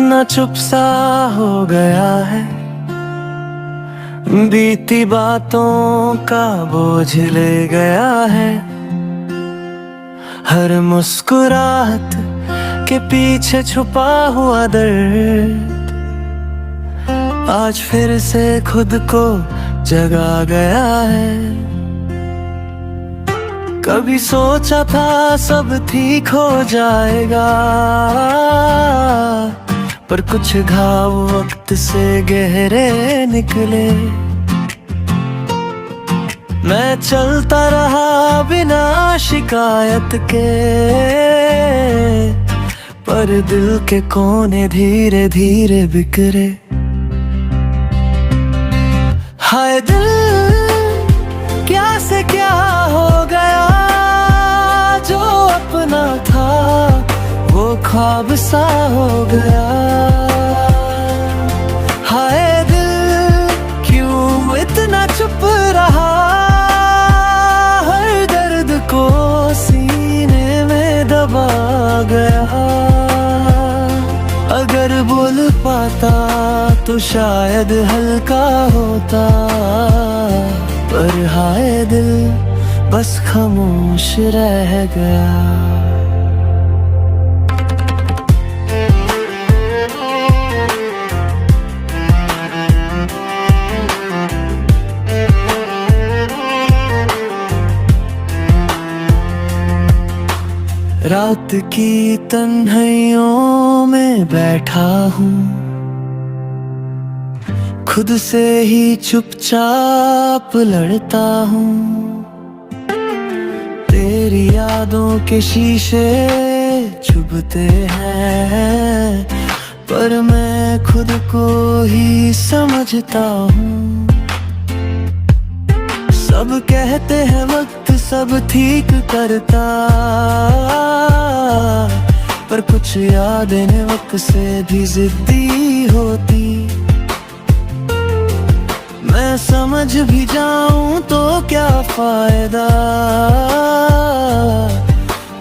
कितना चुप सा हो गया है, बीती बातों का बोझ ले गया है। हर मुस्कुराहट के पीछे छुपा हुआ दर्द आज फिर से खुद को जगा गया है। कभी सोचा था सब ठीक हो जाएगा, पर कुछ घाव वक्त से गहरे निकले। मैं चलता रहा बिना शिकायत के, पर दिल के कोने धीरे धीरे बिखरे। हाय दिल क्या से क्या हो गया, जो अपना था वो ख्वाब सा हो गया। हाय दिल क्यों इतना चुप रहा, हर दर्द को सीने में दबा गया। अगर बोल पाता तो शायद हल्का होता, पर हाय दिल बस खामोश रह गया। रात की तन्हाइयों में बैठा हूँ, खुद से ही चुपचाप लड़ता हूँ। तेरी यादों के शीशे चुभते हैं, पर मैं खुद को ही समझता हूँ। सब कहते हैं वक्त सब ठीक करता, पर कुछ यादें वक्त से भी जिद्दी होती। मैं समझ भी जाऊं तो क्या फायदा,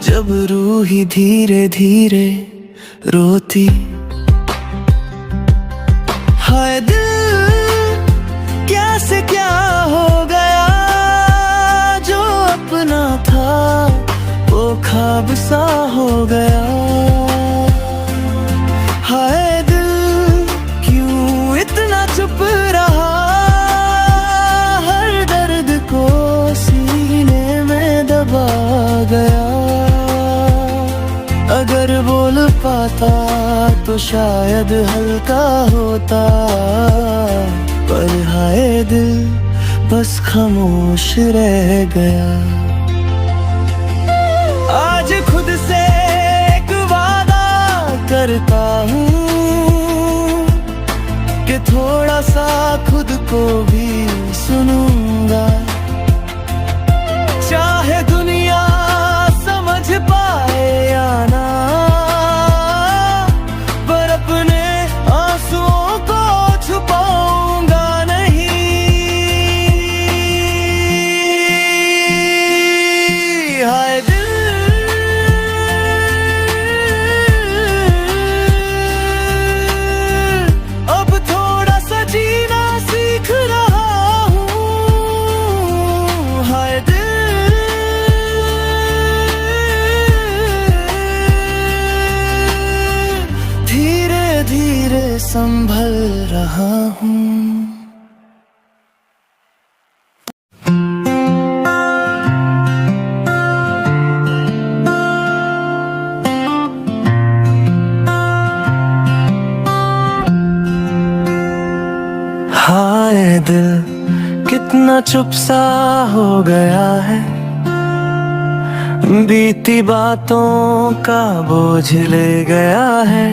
जब रूह ही धीरे धीरे रोती। हाय दिल क्या से क्या हो गया, जो अपना था वो ख्वाब सा हो गया। हाय दिल क्यों इतना चुप रहा, हर दर्द को सीने में दबा गया। अगर बोल पाता तो शायद हल्का होता, पर हाय दिल बस खामोश रह गया। आज खुद से एक वादा करता हूँ कि थोड़ा सा खुद को भी सुनूंगा। चाहे दुनिया समझ पाए या ना, पर अपने आंसुओं को छुपाऊंगा नहीं। हाय दिल अब थोड़ा सा जीना सीख रहा हूँ। हाय दिल धीरे धीरे संभल रहा हूँ। हाय दिल कितना चुप सा हो गया है, बीती बातों का बोझ ले गया है।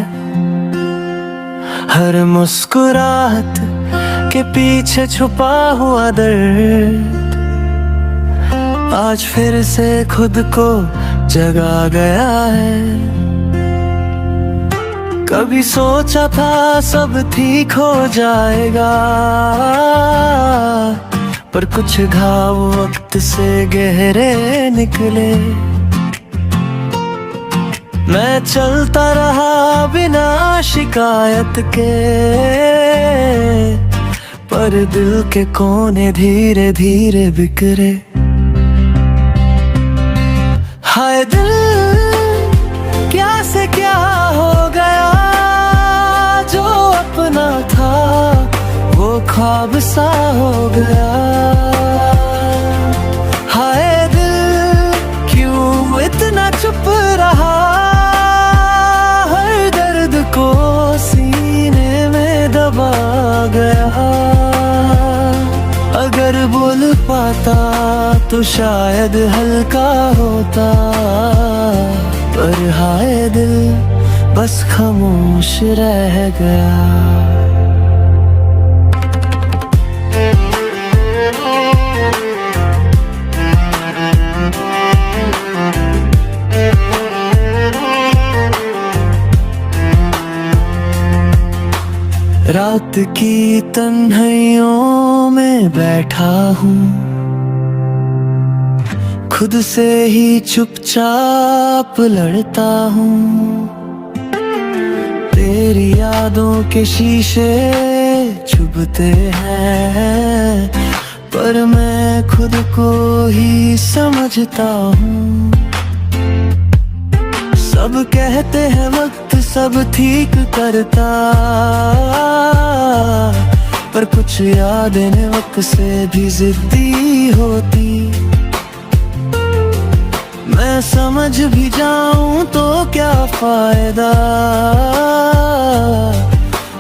हर मुस्कुराहट के पीछे छुपा हुआ दर्द आज फिर से खुद को जगा गया है। कभी सोचा था सब ठीक हो जाएगा, पर कुछ घाव वक्त से गहरे निकले। मैं चलता रहा बिना शिकायत के, पर दिल के कोने धीरे धीरे बिखरे। हाय दिल क्या से क्या हो गया, जो अपना था वो ख्वाब सा हो गया। हाय दिल क्यों इतना चुप रहा, हर दर्द को सीने में दबा गया। अगर बोल पाता तो शायद हल्का होता, पर हाय दिल बस खामोश रह गया। रात की तन्हाइयों में बैठा हूँ, खुद से ही चुपचाप लड़ता हूँ। तेरी यादों के शीशे चुभते हैं, पर मैं खुद को ही समझता हूँ। सब कहते हैं वक्त सब ठीक करता, पर कुछ यादें वक्त से भी जिद्दी होती। मैं समझ भी जाऊं तो क्या फायदा,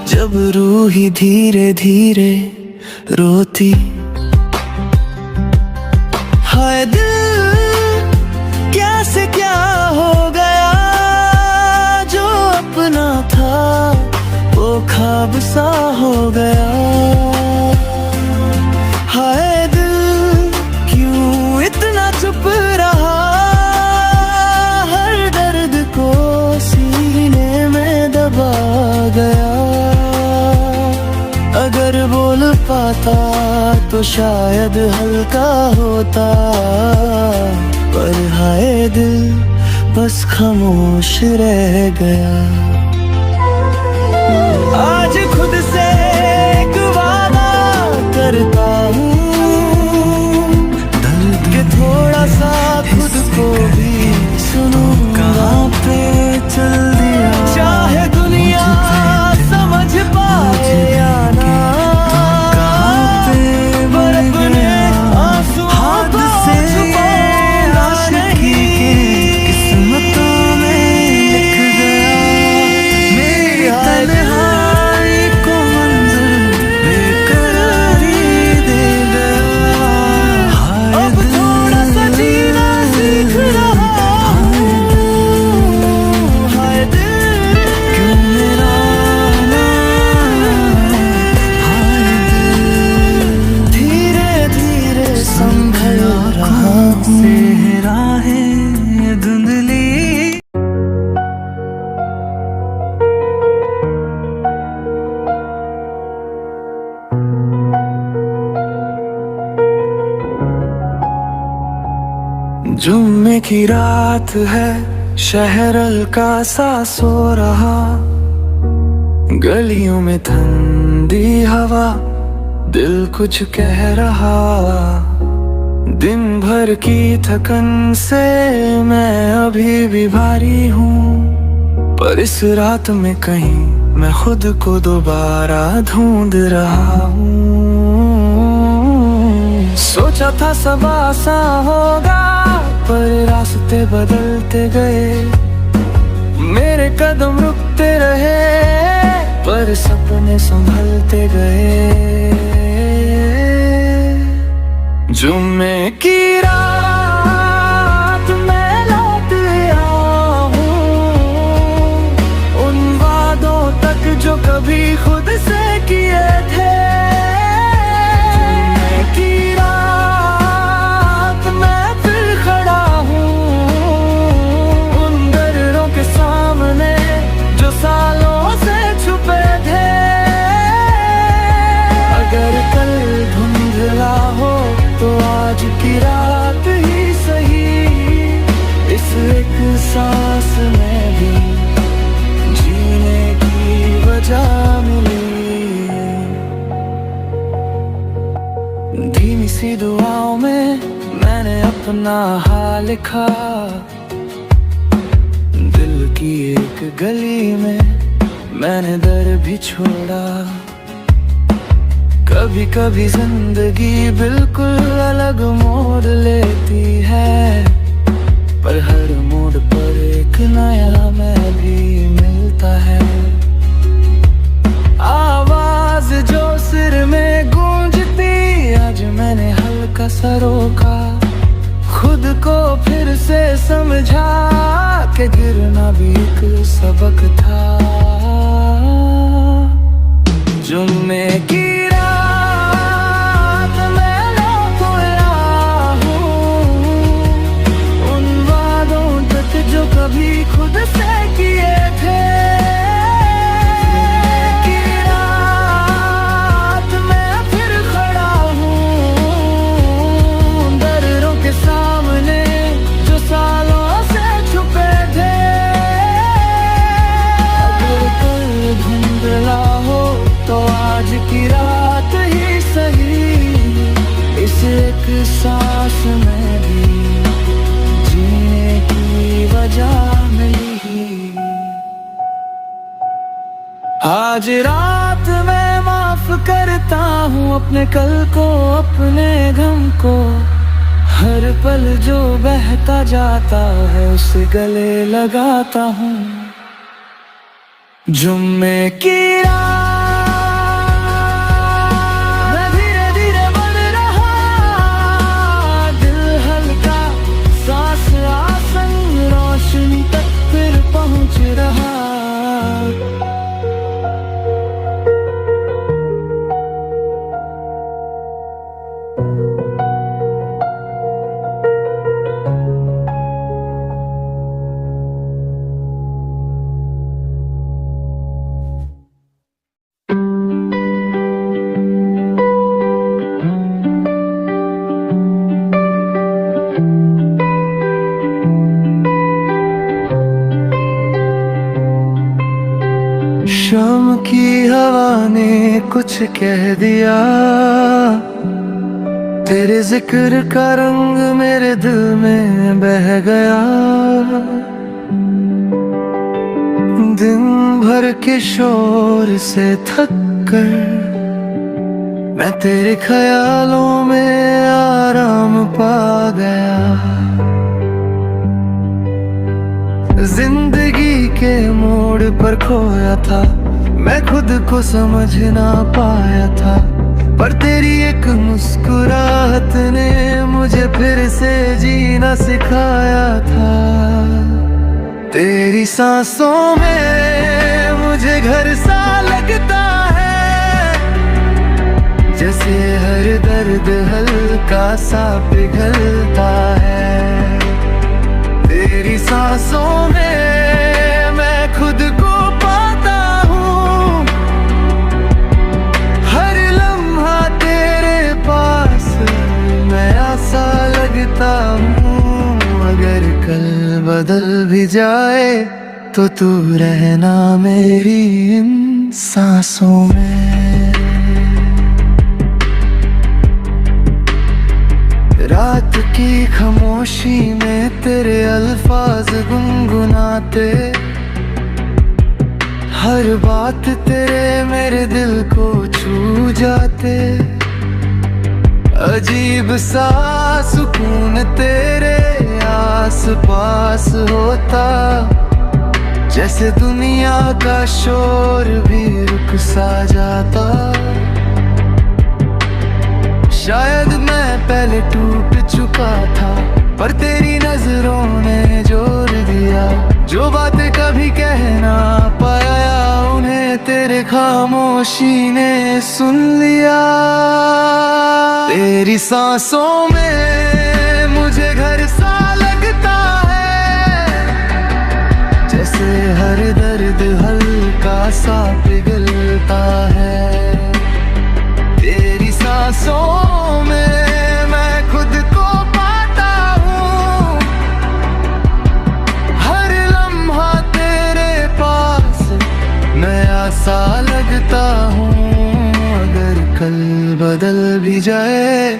जब रूह ही धीरे धीरे रोती। हाय दिल क्या से क्या हो गया, जो अपना था वो ख्वाब सा हो गया। हाय दिल क्यों इतना चुप रहा, हर दर्द को सीने में दबा गया। अगर बोल पाता तो शायद हल्का होता, पर हाय दिल बस खामोश रह गया। आज खुद से एक वादा करता हूँ, दर्द के थोड़ा सा खुद को भी सुनूंगा। पे चल दिया चाहे दुनिया समझ पाए या ना, पर अपने आंसू हाथ से जुम्मे की रात है, शहर हल्का सा सो रहा। गलियों में ठंडी हवा, दिल कुछ कह रहा। दिन भर की थकन से मैं अभी भी भारी हूँ, पर इस रात में कहीं मैं खुद को दोबारा ढूंढ रहा हूँ। सोचा था सब आसान होगा, पर रास्ते बदलते गए। मेरे कदम रुकते रहे, पर सपने संभलते गए। जुम्मे की रात मैं लौट आया हूँ, उन वादों तक जो कभी खुद से किए थे। जुम्मे की रात मैं फिर खड़ा हूँ, उन दर्दों के सामने जो सालों से छुपे थे। अगर कल धुंधला हो तो आज की रात ही सही, इस एक सांस में भी अपना हाल लिखा। दिल की एक गली में मैंने दर भी छोड़ा। कभी कभी जिंदगी बिल्कुल अलग मोड़ लेती है, पर हर मोड़ पर एक नया मैं भी मिलता है। आवाज जो सिर में गूंजती, आज मैंने हल्का सा रोका। खुद को फिर से समझा कि गिरना भी एक सबक था। जुम्मे की रात मैं लौट आया हूँ उन वादों तक जो कभी खुद से किए थे। की रात मैं फिर खड़ा हूँ दर्रों के सामने जो सालों से छुपे थे। अगर कल धुंधला हो तो आज की रात ही सही, इस एक सांस में भी जीने की वजह मिली। आज रात मैं माफ करता हूँ अपने कल को, अपने गम को। हर पल जो बहता जाता है उसे गले लगाता हूँ। जुम्मे की शाम की हवा ने कुछ कह दिया, तेरे जिक्र का रंग मेरे दिल में बह गया। दिन भर के शोर से थक कर मैं तेरे ख्यालों में आराम पा गया। जिंदगी के मोड़ पर खोया था, मैं खुद को समझ ना पाया था, पर तेरी एक मुस्कुराहट ने मुझे फिर से जीना सिखाया था। तेरी सांसों में मुझे घर सा लगता है, जैसे हर दर्द हल्का सा पिघलता है। तेरी सांसों में मैं खुद को पाता हूँ, हर लम्हा तेरे पास मैं ऐसा लगता हूँ। अगर कल बदल भी जाए तो तू रहना मेरी इन सांसों में। रात की खामोशी में तेरे अल्फाज गुनगुनाते, हर बात तेरे मेरे दिल को छू जाते। अजीब सा सुकून तेरे आस पास होता, जैसे दुनिया का शोर भी रुक सा जाता। शायद मैं पहले टूट चुका था, पर तेरी नजरों ने जोर दिया। जो बातें कभी कह ना पाया उन्हें तेरे खामोशी ने सुन लिया। तेरी सांसों में मुझे घर सा लगता है, जैसे हर दर्द हल्का सा पिघलता है। तेरी सांसों में मैं खुद को पाता हूँ, हर लम्हा तेरे पास नया सा लगता हूँ। अगर कल बदल भी जाए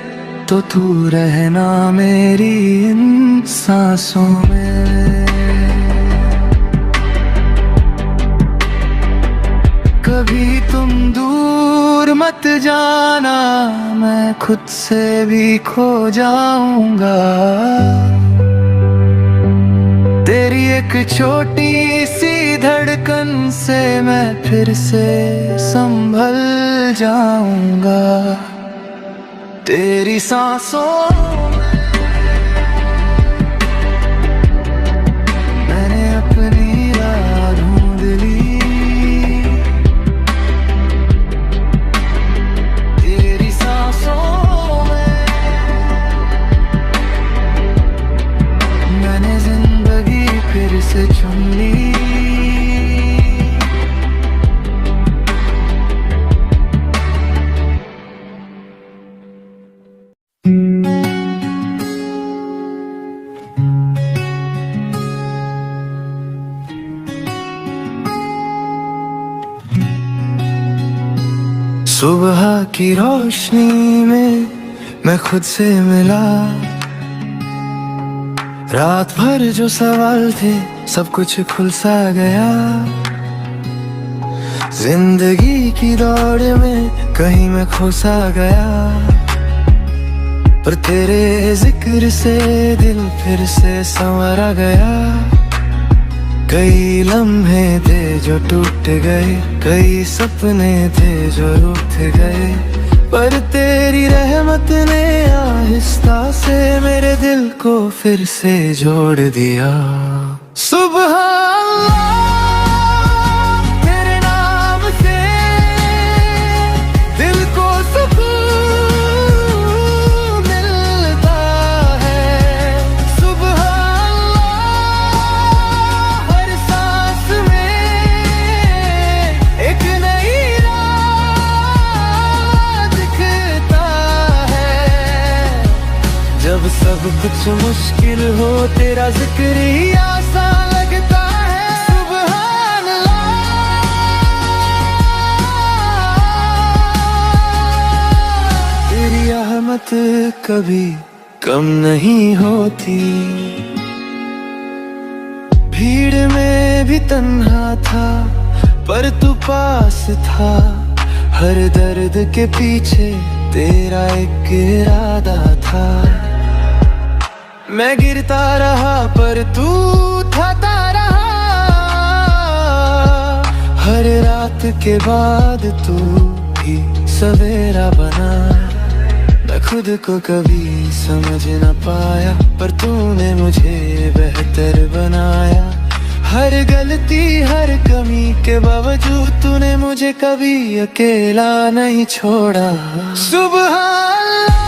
तो तू रहना मेरी इन सांसों में। कभी तुम दूर मत जाना, मैं खुद से भी खो जाऊंगा। तेरी एक छोटी सी धड़कन से मैं फिर से संभल जाऊंगा। तेरी सांसों में मैंने अपनी राह ढूंढ ली। तेरी सांसों में मैंने जिंदगी फिर से चुन ली। सुबह की रोशनी में मैं खुद से मिला। रात भर जो सवाल थे सब कुछ खुल सा गया। जिंदगी की दौड़ में कहीं मैं खो सा गया, पर तेरे जिक्र से दिल फिर से संवरा गया। कई लम्हे थे जो टूट गए, कई सपने थे जो रूठ गए, पर तेरी रहमत ने आहिस्ता से मेरे दिल को फिर से जोड़ दिया। सुबह अल्लाह तेरे नाम से दिल को सुकून मिलता है। सुबह अल्लाह हर सांस में एक नई राह दिखता है। जब सब कुछ मुश्किल हो तेरा जिक्र ही आसान लगता है। सुभान अल्लाह तेरी रहमत कभी कम नहीं होती। भीड़ में भी तन्हा था पर तू पास था। हर दर्द के पीछे तेरा एक इरादा था। मैं गिरता रहा पर तू उठाता रहा। हर रात के बाद तू ही सवेरा बना। मैं खुद को कभी समझ न पाया पर तूने मुझे बेहतर बनाया। हर गलती हर कमी के बावजूद तूने मुझे कभी अकेला नहीं छोड़ा। सुबह अल्लाह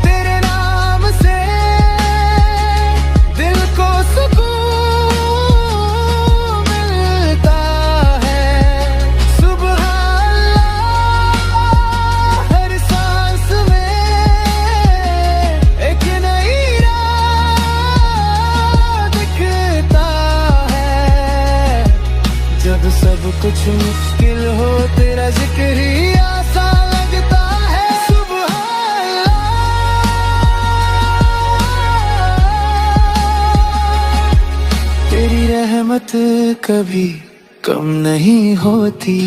तेरे नाम से दिल को सुकून मिलता है। सुबह अल्लाह हर सांस में एक नई राह दिखता है। जब सब कुछ मुश्किल हो तेरा जिक्र ही आसान लगता है। सुबह तेरी रहमत कभी कम नहीं होती।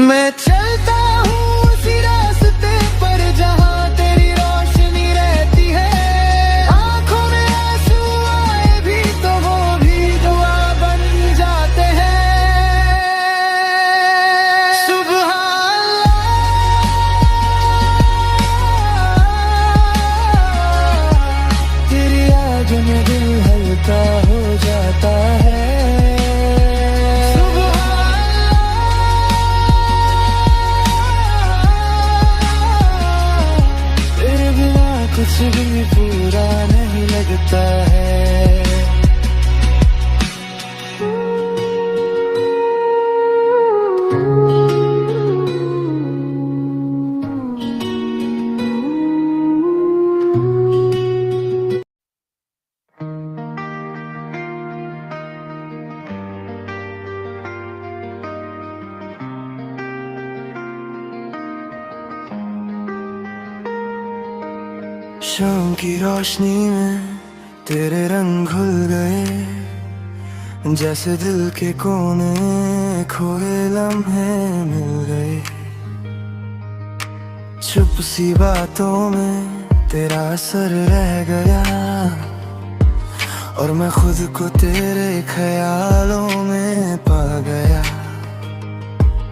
मैं चलता हूँ उसी रास्ते पर जहाँ तेरी रोशनी रहती है। आंखों में आंसू आए भी तो वो भी दुआ बन जाते हैं। सुबह अल्लाह तेरी याद में दिल हल्का हो जाता है। सुबह अल्लाह शाम की रोशनी में तेरे रंग घुल गए, जैसे दिल के कोने खोए लम्हे मिल गए। चुप सी बातों में तेरा असर रह गया, और मैं खुद को तेरे ख्यालों में पा गया।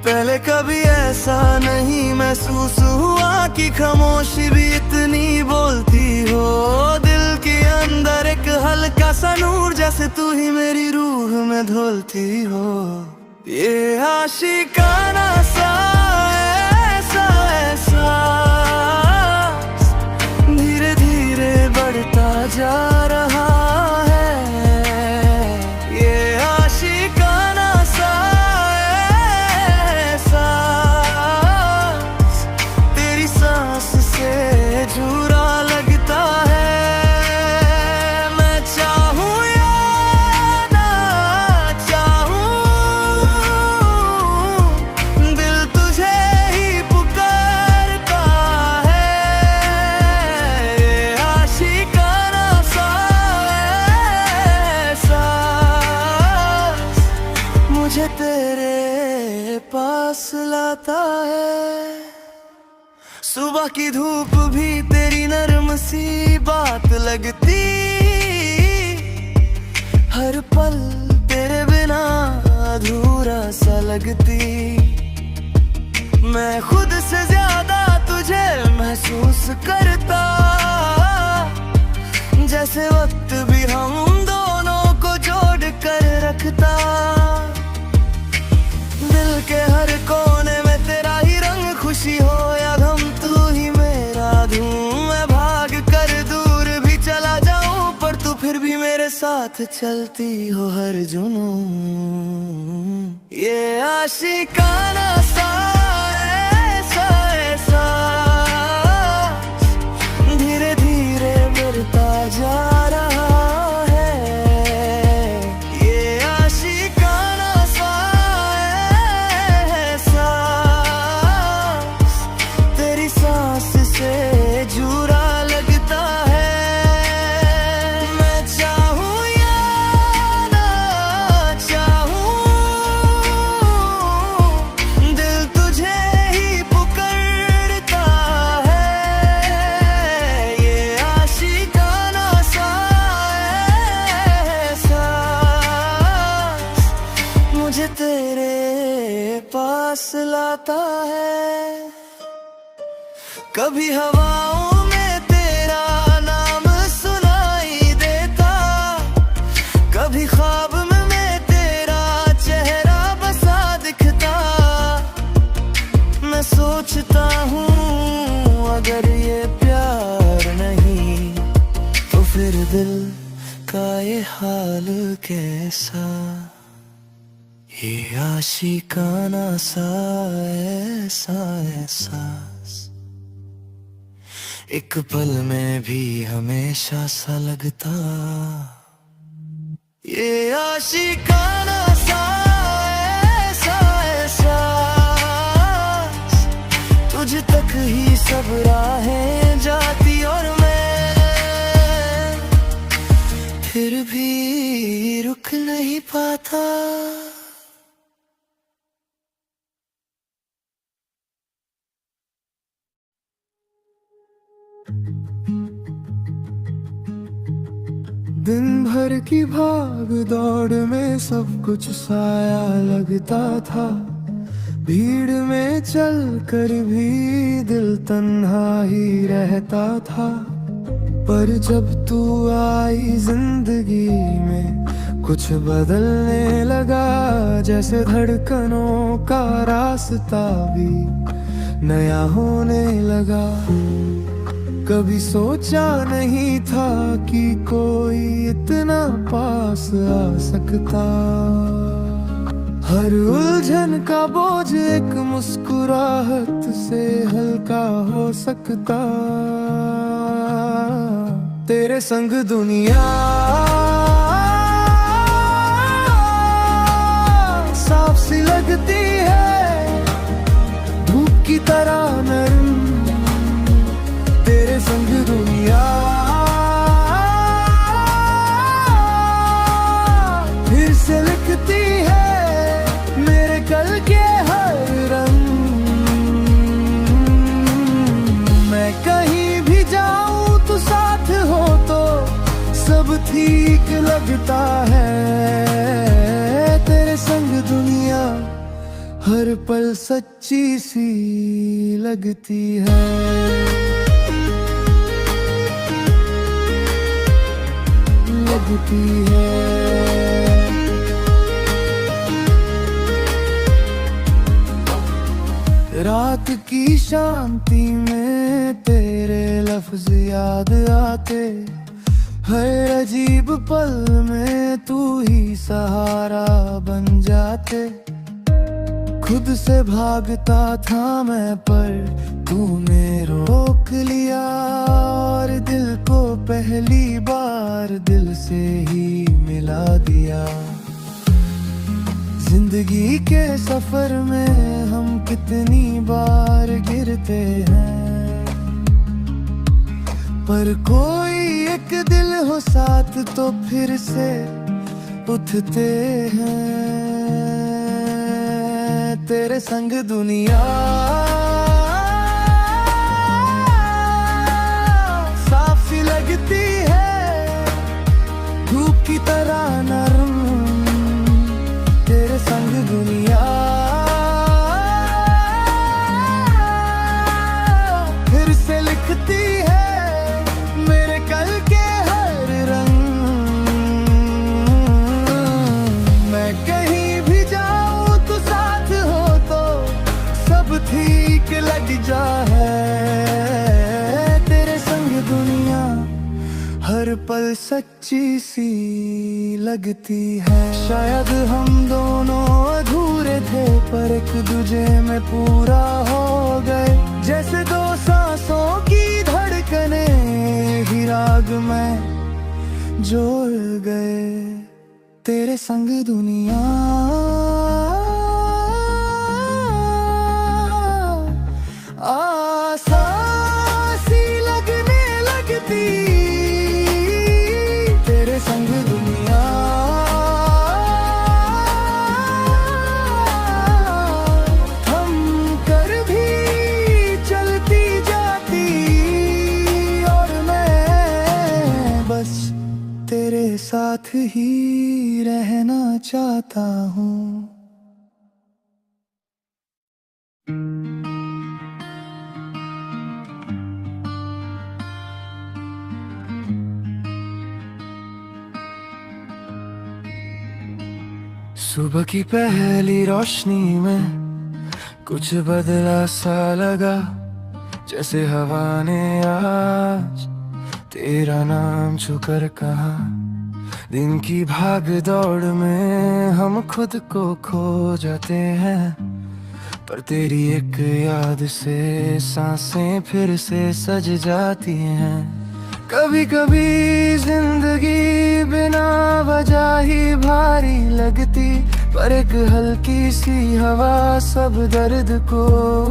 पहले कभी ऐसा नहीं महसूस हुआ कि खामोशी भी इतनी बोलती हो। दिल के अंदर एक हल्का सा नूर, जैसे तू ही मेरी रूह में धुलती हो। ये आशिकाना सा ऐसा एहसास धीरे धीरे बढ़ता जा रहा है। ये आशिकाना सा एहसास तेरी सांस से जुड़ा लगता है। मैं चाहूं या ना चाहूं, दिल तुझे ही पुकारता है। ये आशिकाना सा एहसास मुझे तेरे पास लाता है। सुबह की धूप भी तेरी नरम सी बात लगती, हर पल तेरे बिना अधूरा सा लगती। मैं खुद से ज्यादा तुझे महसूस करता, जैसे वक्त भी हम दोनों को जोड़ कर रखता। दिल के हर कोने में तेरा ही रंग, खुशी हो या गम तू ही मेरा धूम। मैं भाग कर दूर भी चला जाऊं, पर तू फिर भी मेरे साथ चलती हो हर जुनून। ये आशिकाना सा ऐसा एहसास धीरे धीरे बढ़ता जा रहा है। ये आशिकाना सा एहसास तेरी सांस से जुड़ा लगता है। मैं चाहूं या ना चाहूं, दिल तुझे ही पुकारता है। ये आशिकाना सा एहसास मुझे तेरे पास लाता है। कभी हवाओं में तेरा नाम सुनाई देता, कभी ख्वाब में मैं तेरा चेहरा बसा दिखता। मैं सोचता हूँ अगर ये प्यार नहीं, तो फिर दिल का ये हाल कैसा। ये आशिकाना सा ऐसा एहसास एक पल में भी हमेशा सा लगता। ये आशिकाना सा ऐसा एहसास तुझ तक ही सब राहें जाती, और मैं फिर भी रुक नहीं पाता। दिन भर की भाग दौड़ में सब कुछ साया लगता था। भीड़ में चल कर भी दिल तन्हा ही रहता था। पर जब तू आई जिंदगी में कुछ बदलने लगा, जैसे धड़कनों का रास्ता भी नया होने लगा। कभी सोचा नहीं था कि कोई इतना पास आ सकता। हर उलझन का बोझ एक मुस्कुराहट से हल्का हो सकता। तेरे संग दुनिया साफ सी लगती है, धूप की तरह नरम। तेरे संग दुनिया ठीक लगता है। तेरे संग दुनिया हर पल सच्ची सी लगती है। लगती है। रात की शांति में तेरे लफ्ज याद आते, हर अजीब पल में तू ही सहारा बन जाते। खुद से भागता था मैं पर तूने रोक लिया, और दिल को पहली बार दिल से ही मिला दिया। जिंदगी के सफर में हम कितनी बार गिरते हैं, पर कोई एक दिल हो साथ तो फिर से उठते हैं। तेरे संग दुनिया साफ सी लगती है, धूप की तरह नरम। तेरे संग दुनिया फिर से लिखती है मेरे कल के हर रंग। मैं कहीं भी जाऊं तो साथ हो तो सब ठीक लग जाए। तेरे संग दुनिया हर पल सच्ची सी लगती है। शायद हम दोनों अधूरे थे पर एक दूजे में पूरा हो गए। जैसे दो सांसों की धड़कने ही राग में जोड़ गए। तेरे संग दुनिया आसान सी लगने लगती। तेरे संग दुनिया थम कर भी चलती जाती, और मैं बस तेरे साथ ही रहना चाहता हूँ। सुबह की पहली रोशनी में कुछ बदला सा लगा, जैसे हवा ने आज तेरा नाम छुकर कहा। दिन की भाग दौड़ में हम खुद को खो जाते हैं, पर तेरी एक याद से सांसें फिर से सज जाती हैं। कभी कभी जिंदगी बिना वजह ही भारी लगती, पर एक हल्की सी हवा सब दर्द को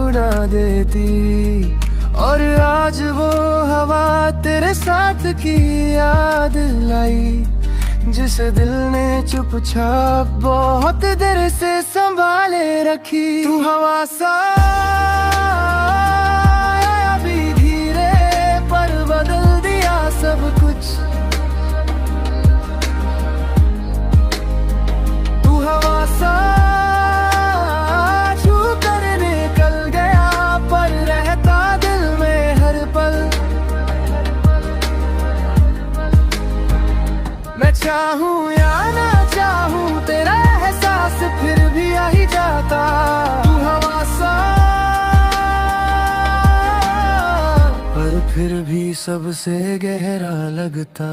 उड़ा देती। और आज वो हवा तेरे साथ की याद लाई, जिसे दिल ने चुपचाप बहुत देर से संभाले रखी। तू हवा सा आया भी धीरे, पर बदल दिया सब कुछ। तू हवा सा छू कर निकल गया, पर रहता दिल में हर पल। मैं चाहूं या ना चाहूं तेरा एहसास फिर भी आ ही जाता। तू हवा सा पर फिर भी सबसे गहरा लगता।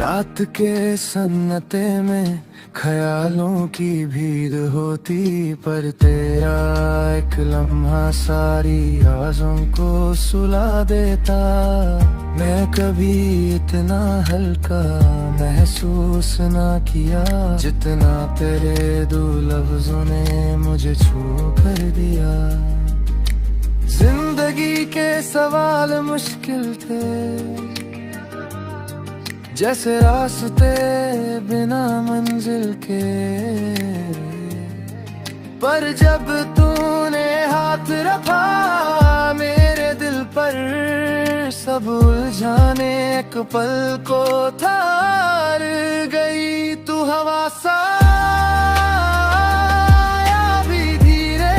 रात के सन्नाटे में ख्यालों की भीड़ होती, पर तेरा एक लम्हा सारी आज़ों को सुला देता। मैं कभी इतना हल्का महसूस ना किया, जितना तेरे दो लफ्जों ने मुझे छू कर दिया। जिंदगी के सवाल मुश्किल थे, जैसे रास्ते बिना मंजिल के। पर जब तूने हाथ रखा मेरे दिल पर, सब उलझाने एक पल को थार गई। तू हवा सा भी धीरे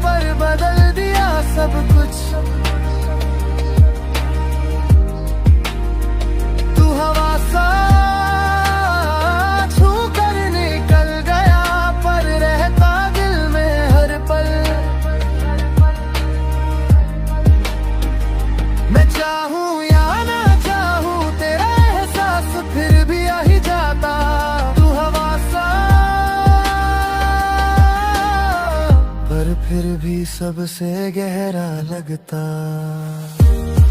पर बदल दिया सब कुछ। तू हवा सा छू कर निकल गया, पर रहता दिल में हर पल। मैं चाहूं या ना चाहूं तेरा एहसास फिर भी आ ही जाता। तू हवा सा, पर फिर भी सबसे गहरा लगता।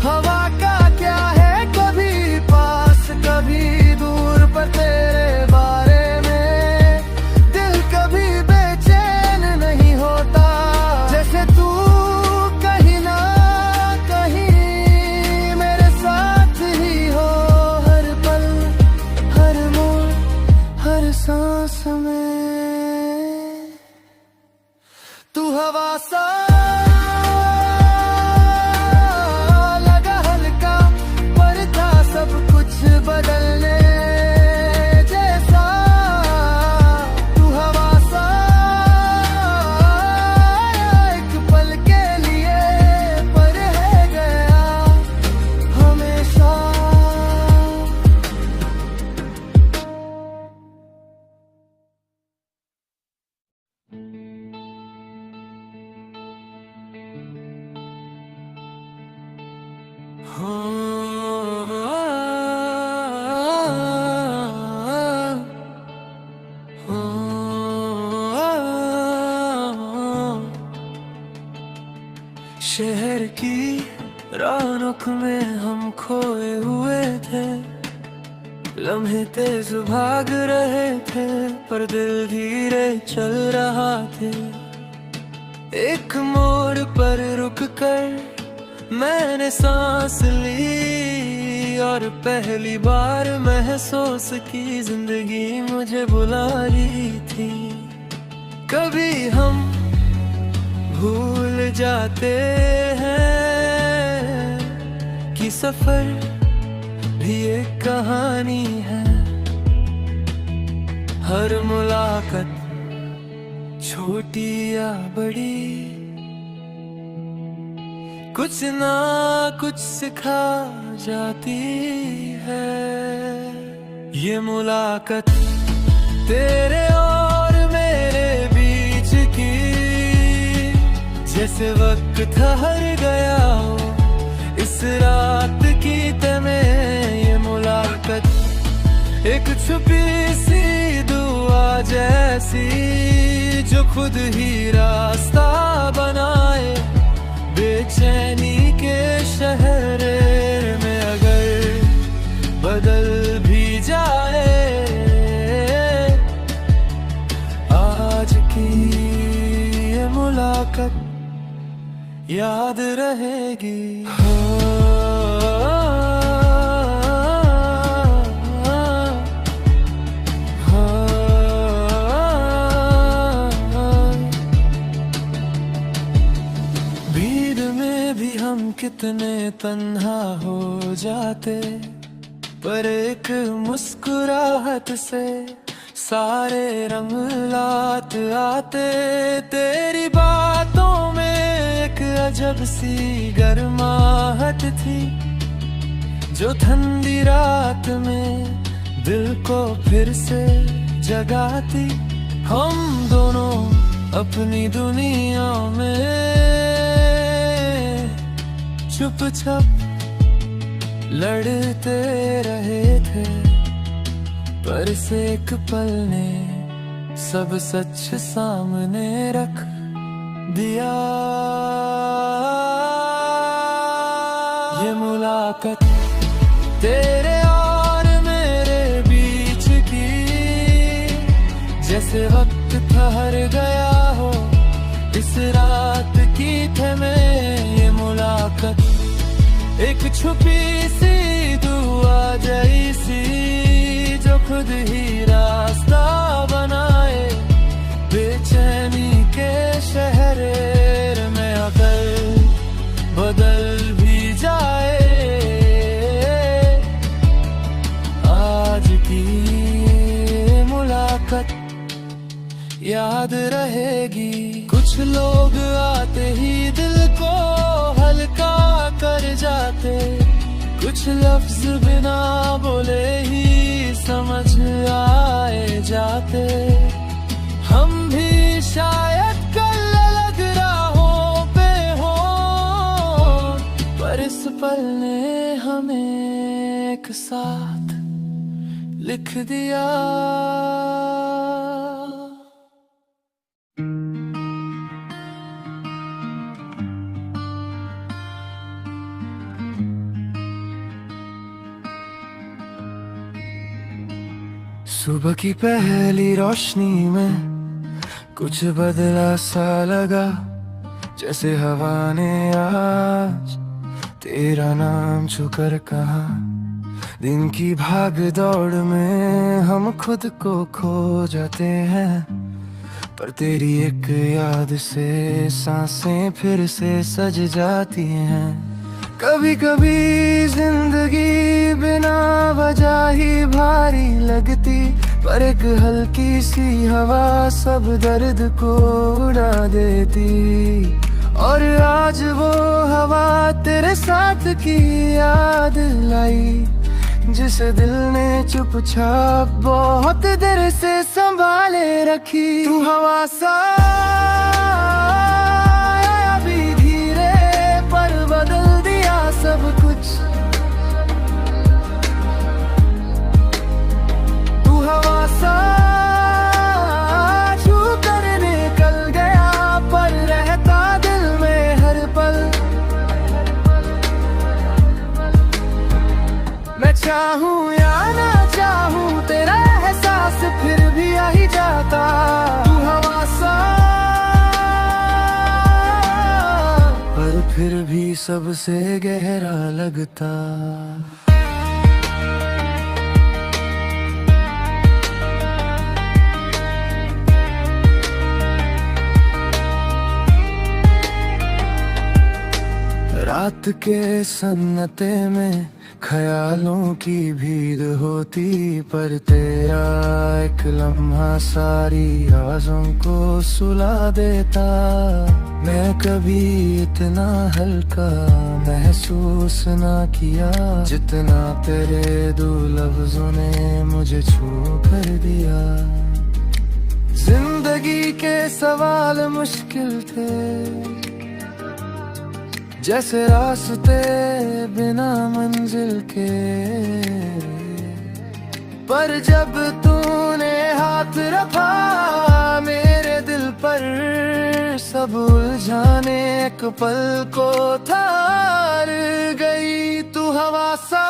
हवा का क्या है, कभी पास कभी दूर, पर तेरे बारे में दिल कभी बेचैन नहीं होता। जैसे तू कहीं ना कहीं मेरे साथ ही हो, हर पल हर मोड़ हर सांस में। तू हवा सा बदलने जैसा। तू हवा सा एक पल के लिए, पर है गया हमेशा। शहर की रौनक में हम खोए हुए थे, लम्हे तेज भाग रहे थे पर दिल धीरे चल रहा थे। एक मोड़ पर रुक कर मैंने सांस ली, और पहली बार महसूस की जिंदगी मुझे बुला रही थी। कभी हम भूल जाते हैं कि सफर भी एक कहानी है। हर मुलाकात छोटी या बड़ी, कुछ ना कुछ सिखा जाती है। ये मुलाकात तेरे और मेरे बीच की, जैसे वक्त ठहर गया हो इस रात की तमें। ये मुलाकात एक छुपी सी दुआ जैसी, जो खुद ही रास्ता बनाए बेचैनी के शहर में। अगर बदल भी जाए आज की ये मुलाकात याद रहेगी। भीड़ में भी हम कितने तन्हा हो जाते, पर एक मुस्कुराहट से सारे रंग लात आते। तेरी बातों में एक अजब सी गर्माहट थी, जो ठंडी रात में दिल को फिर से जगाती। हम दोनों अपनी दुनिया में चुपचाप लड़ते रहे थे, पर इस एक पल ने सब सच सामने रख दिया। ये मुलाकात तेरे और मेरे बीच की, जैसे वक्त ठहर गया हो इस रात की थमें। ये मुलाकात एक छुपी सी दुआ जैसी, याद रहेगी। कुछ लोग आते ही दिल को हल्का कर जाते, कुछ लफ्ज बिना बोले ही समझ आए जाते। हम भी शायद कल अलग राहों पे हो, पर इस पल ने हमें एक साथ लिख दिया। सुबह की पहली रोशनी में कुछ बदला सा लगा, जैसे हवा ने आज तेरा नाम छूकर कहा। दिन की भाग दौड़ में हम खुद को खो जाते हैं, पर तेरी एक याद से सांसें फिर से सज जाती हैं। कभी कभी जिंदगी बिना वजह ही भारी लगती, पर एक हल्की सी हवा सब दर्द को उड़ा देती। और आज वो हवा तेरे साथ की याद लाई, जिस दिल ने चुपचाप बहुत देर से संभाले रखी। तू हवा सा अभी धीरे पर बदल दिया सब कुछ। तू हवा सा छू कर निकल गया, पर रहता दिल में हर पल। मैं चाहूं या ना चाहूं तेरा एहसास फिर भी आ ही जाता। तू हवा सा पर फिर भी सबसे गहरा लगता। रात के सन्नाटे में ख्यालों की भीड़ होती, पर तेरा एक लम्हा सारी आज़ों को सुला देता। मैं कभी इतना हल्का महसूस ना किया, जितना तेरे दो लफ्जों ने मुझे छू कर दिया। जिंदगी के सवाल मुश्किल थे, जैसे रास्ते बिना मंजिल के, पर जब तूने हाथ रखा मेरे दिल पर, सब उलझाने एक पल को थार गई। तू हवा सा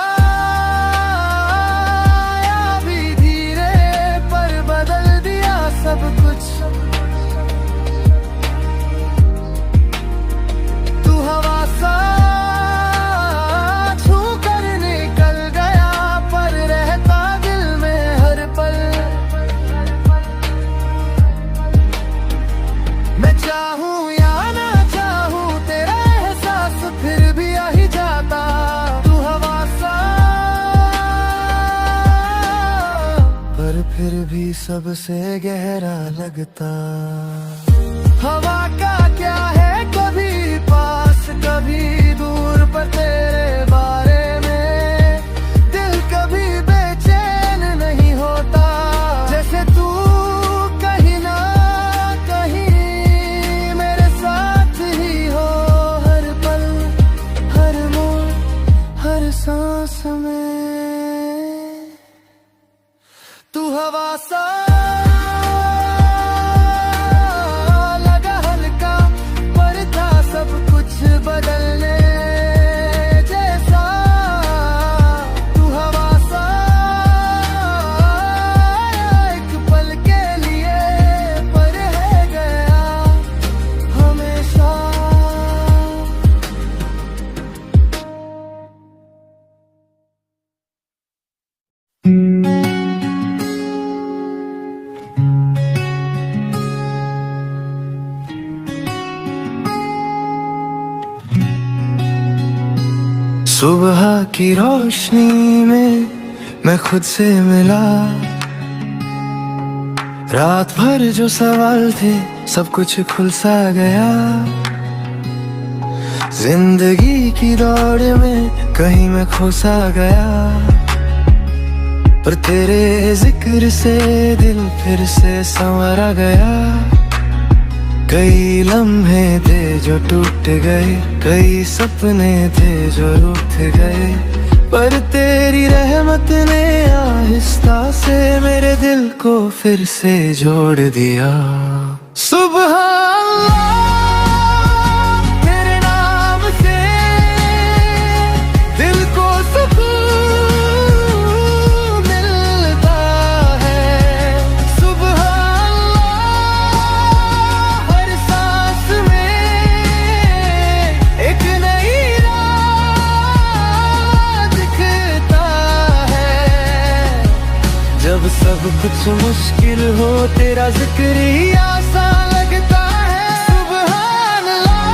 अभी धीरे पर बदल दिया सब कुछ। हवा सा छू कर निकल गया, पर रहता दिल में हर पल। मैं चाहूं या ना चाहूं तेरा एहसास फिर भी आ ही जाता। तू हवा सा पर फिर भी सबसे गहरा लगता। हवा का क्या है, कभी पास कभी दूर, पर तेरे बारे में दिल कभी बेचैन नहीं होता। जैसे तू कहीं ना कहीं मेरे साथ ही हो, हर पल हर मोड़ हर सांस में। तू हवा सा बदलने जैसा। तू हवा सा एक पल के लिए पर है गया हमेशा। सुबह की रोशनी में मैं खुद से मिला, रात भर जो सवाल थे सब कुछ खुल सा गया। जिंदगी की दौड़ में कहीं मैं खो सा गया, पर तेरे जिक्र से दिल फिर से संवरा गया। कई लम्हे थे जो टूट गए, कई सपने थे जो रूठ गए, पर तेरी रहमत ने आहिस्ता से मेरे दिल को फिर से जोड़ दिया। सुबह अल्लाह, तेरे नाम से दिल को सुकून मिलता है। सुबह अल्लाह, हर सांस में एक नई जब सब कुछ मुश्किल हो तेरा जिक्र ही आसान लगता है। सुभान अल्लाह,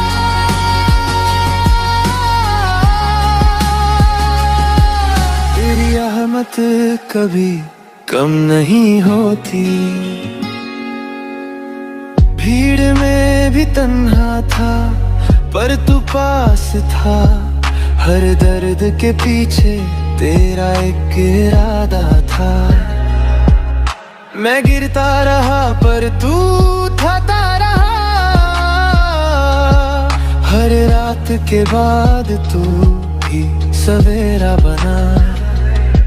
तेरी रहमत कभी कम नहीं होती। भीड़ में भी तन्हा था पर तू पास था, हर दर्द के पीछे तेरा एक इरादा था। मैं गिरता रहा पर तू उठाता रहा, हर रात के बाद तू ही सवेरा बना।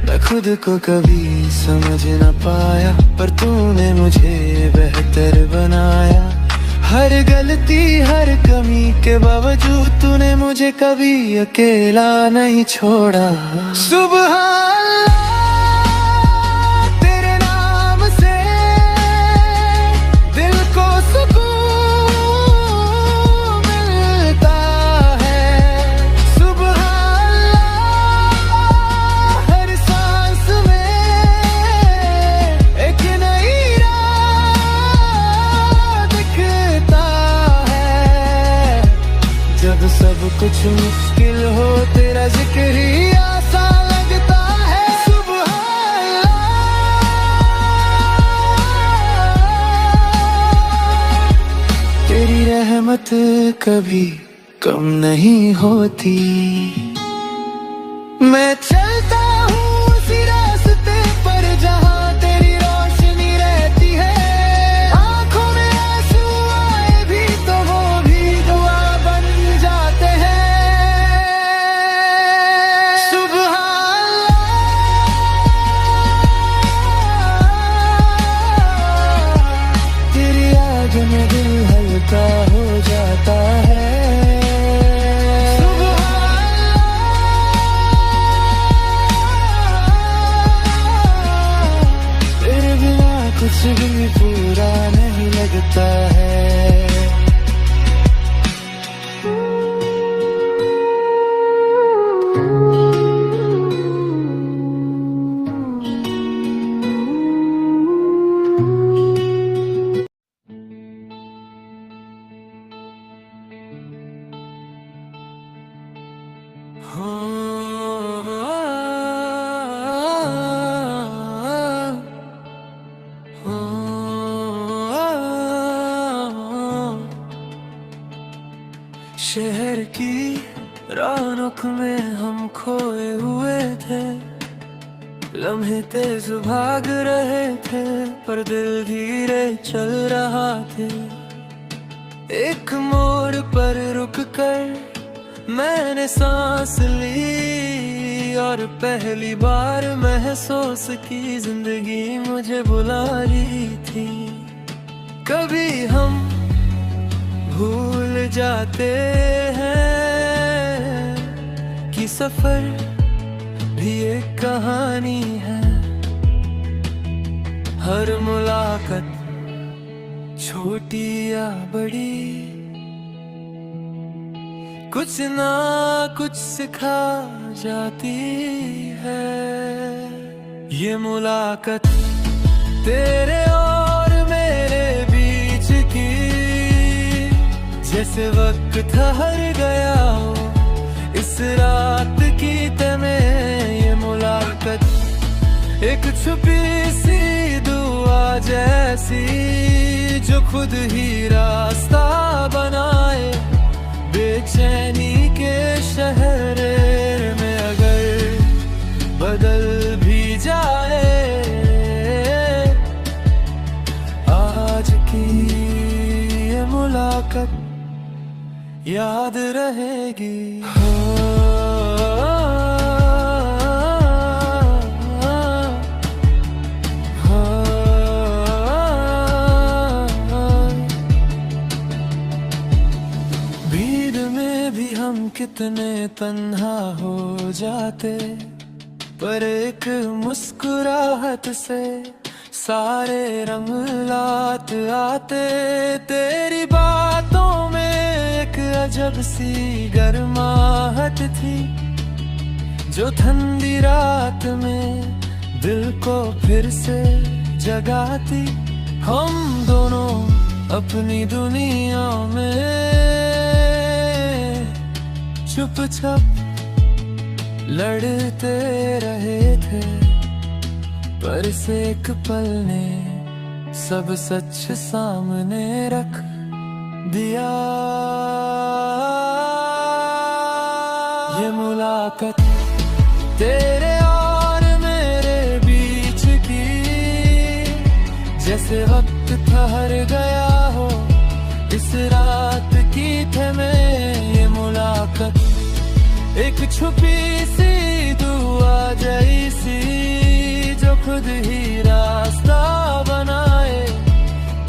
मैं खुद को कभी समझ न पाया पर तूने मुझे बेहतर बनाया। हर गलती हर कमी के बावजूद तूने मुझे कभी अकेला नहीं छोड़ा। सुबह अल्लाह, तेरे नाम से दिल को सुकून मिलता है। सुबह अल्लाह, हर सांस में एक नई राह दिखता है। जब सब कुछ मुश्किल हो तेरा जिक्र ही आसान लगता है। सुबह अल्लाह, तेरी रहमत कभी कम नहीं होती। मैं चलता हूँ उसी रास्ते पर जहाँ तेरी रोशनी रहती है। आंखों में आंसू आए भी तो वो भी दुआ बन जाते हैं। सुबह अल्लाह, तेरी याद में दिल हल्का हो जाता है। सुबह अल्लाह, तेरे बिना कुछ भी पूरा नहीं लगता है। शहर की रौनक में हम खोए हुए थे, लम्हे तेज भाग रहे थे पर दिल धीरे चल रहा थे। एक मोड़ पर रुक कर मैंने सांस ली और पहली बार महसूस की जिंदगी मुझे बुला रही थी। कभी हम भूल जाते हैं कि सफर भी एक कहानी है। हर मुलाकात छोटी या बड़ी कुछ ना कुछ सिखा जाती है। ये मुलाकात तेरे और मेरे बीच की जैसे वक्त ठहर गया हो इस रात की तमें। ये मुलाकात एक छुपी सी दुआ जैसी ऐसी जो खुद ही रास्ता बनाए। बेचैनी के शहर में अगर बदल भी जाए, आज की ये मुलाकात याद रहेगी। भीड़ में भी हम कितने तन्हा हो जाते, पर एक मुस्कुराहट से सारे रंग लात आते। तेरी बातों में एक अजब सी गर्माहट थी, जो ठंडी रात में दिल को फिर से जगाती। हम दोनों अपनी दुनिया में चुपचाप लड़ते रहे थे, पर इस एक पल ने सब सच सामने रख दिया। ये मुलाकात तेरे और मेरे बीच की, जैसे वक्त ठहर गया हो इस रात की थमे। ये मुलाकात एक छुपी सी दुआ जैसी, जो खुद ही रास्ता बनाए।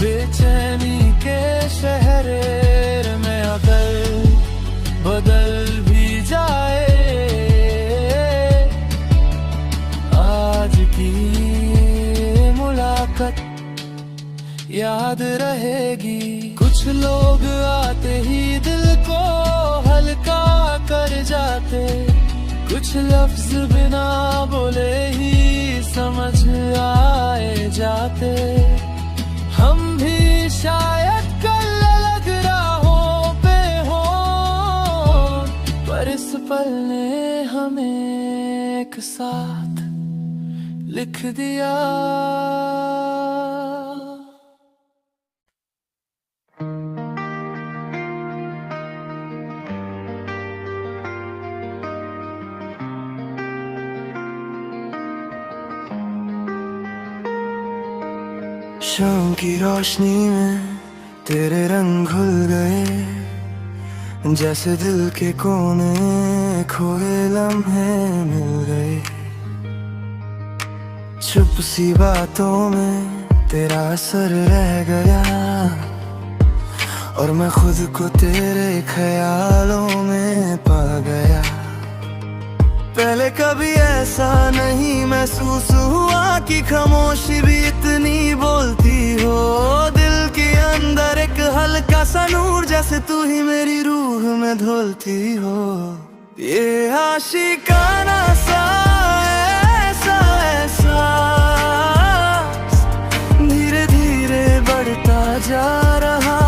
बेचैनी के शहर में अगर बदल भी जाए, आज की मुलाकात याद रहेगी। कुछ लोग आते ही दिल को हल्का कर जाते, कुछ लफ्ज बिना बोले ही समझ आए जाते। हम भी शायद कल अलग राहों पे हो, पर इस पल ने हमें एक साथ लिख दिया। शाम की रोशनी में तेरे रंग घुल गए, जैसे दिल के कोने खोए लम्हे मिल गए। चुप सी बातों में तेरा असर रह गया, और मैं खुद को तेरे ख्यालों में पा गया। पहले कभी ऐसा नहीं महसूस हुआ कि खामोशी भी इतनी बोलती हो। दिल के अंदर एक हल्का सा नूर, जैसे तू ही मेरी रूह में धुलती हो। ये आशिकाना सा ऐसा एहसास धीरे धीरे बढ़ता जा रहा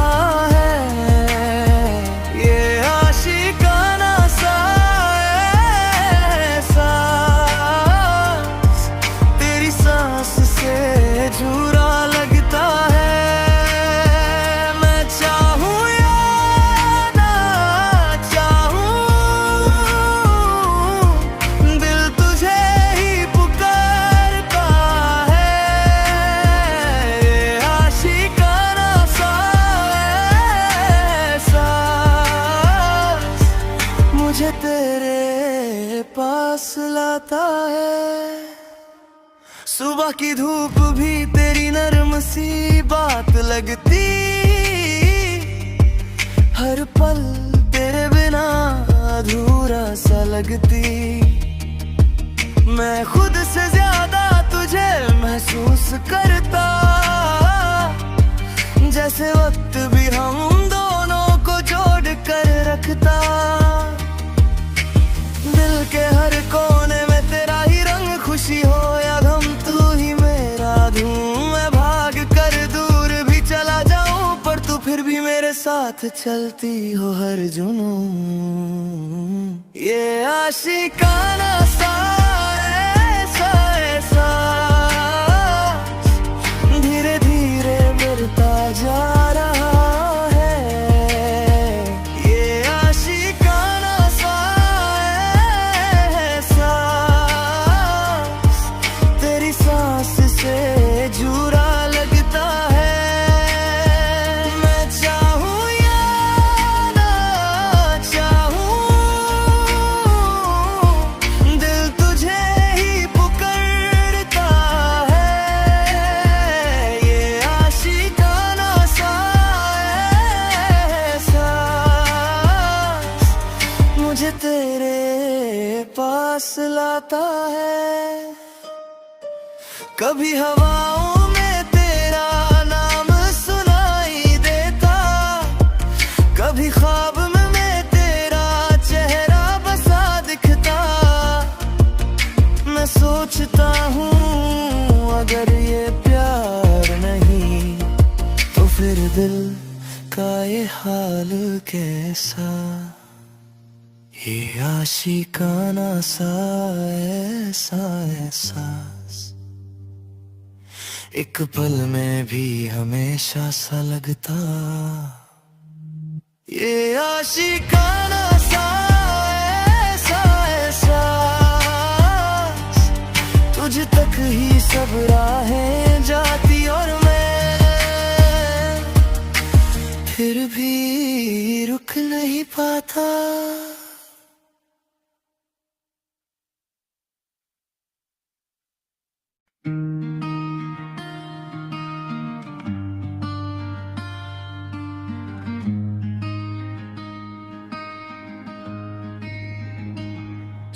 है। ये आशिकाना सा जुरा लगता है। मैं चाहूं या ना चाहूं, दिल तुझे ही पुकारता है। ये आशिकाना सा एहसास मुझे तेरे पास लाता है। सुबह की धूप भी तेरी नरम सी बात लगती, हर पल तेरे बिना अधूरा सा लगती। मैं खुद से ज्यादा तुझे महसूस करता, जैसे वक्त भी हम दोनों को जोड़ कर रखता। दिल के हर कोने में तेरा ही रंग, खुशी हो या गम तू ही मेरा धूम। मैं भाग कर दूर भी चला जाऊं, पर तू फिर भी मेरे साथ चलती हो हर जुनून। ये आशिकाना सा एहसास धीरे धीरे तेरे पास लाता है। कभी हवाओं में तेरा नाम सुनाई देता, कभी ख्वाब में मैं तेरा चेहरा बसा दिखता। मैं सोचता हूँ अगर ये प्यार नहीं तो फिर दिल का ये हाल कैसा। ये आशिकाना सा ऐसा एहसास एक पल में भी हमेशा सा लगता। ये आशिकाना सा ऐसा एहसास तुझ तक ही सब राहें जाती और मैं फिर भी रुक नहीं पाता।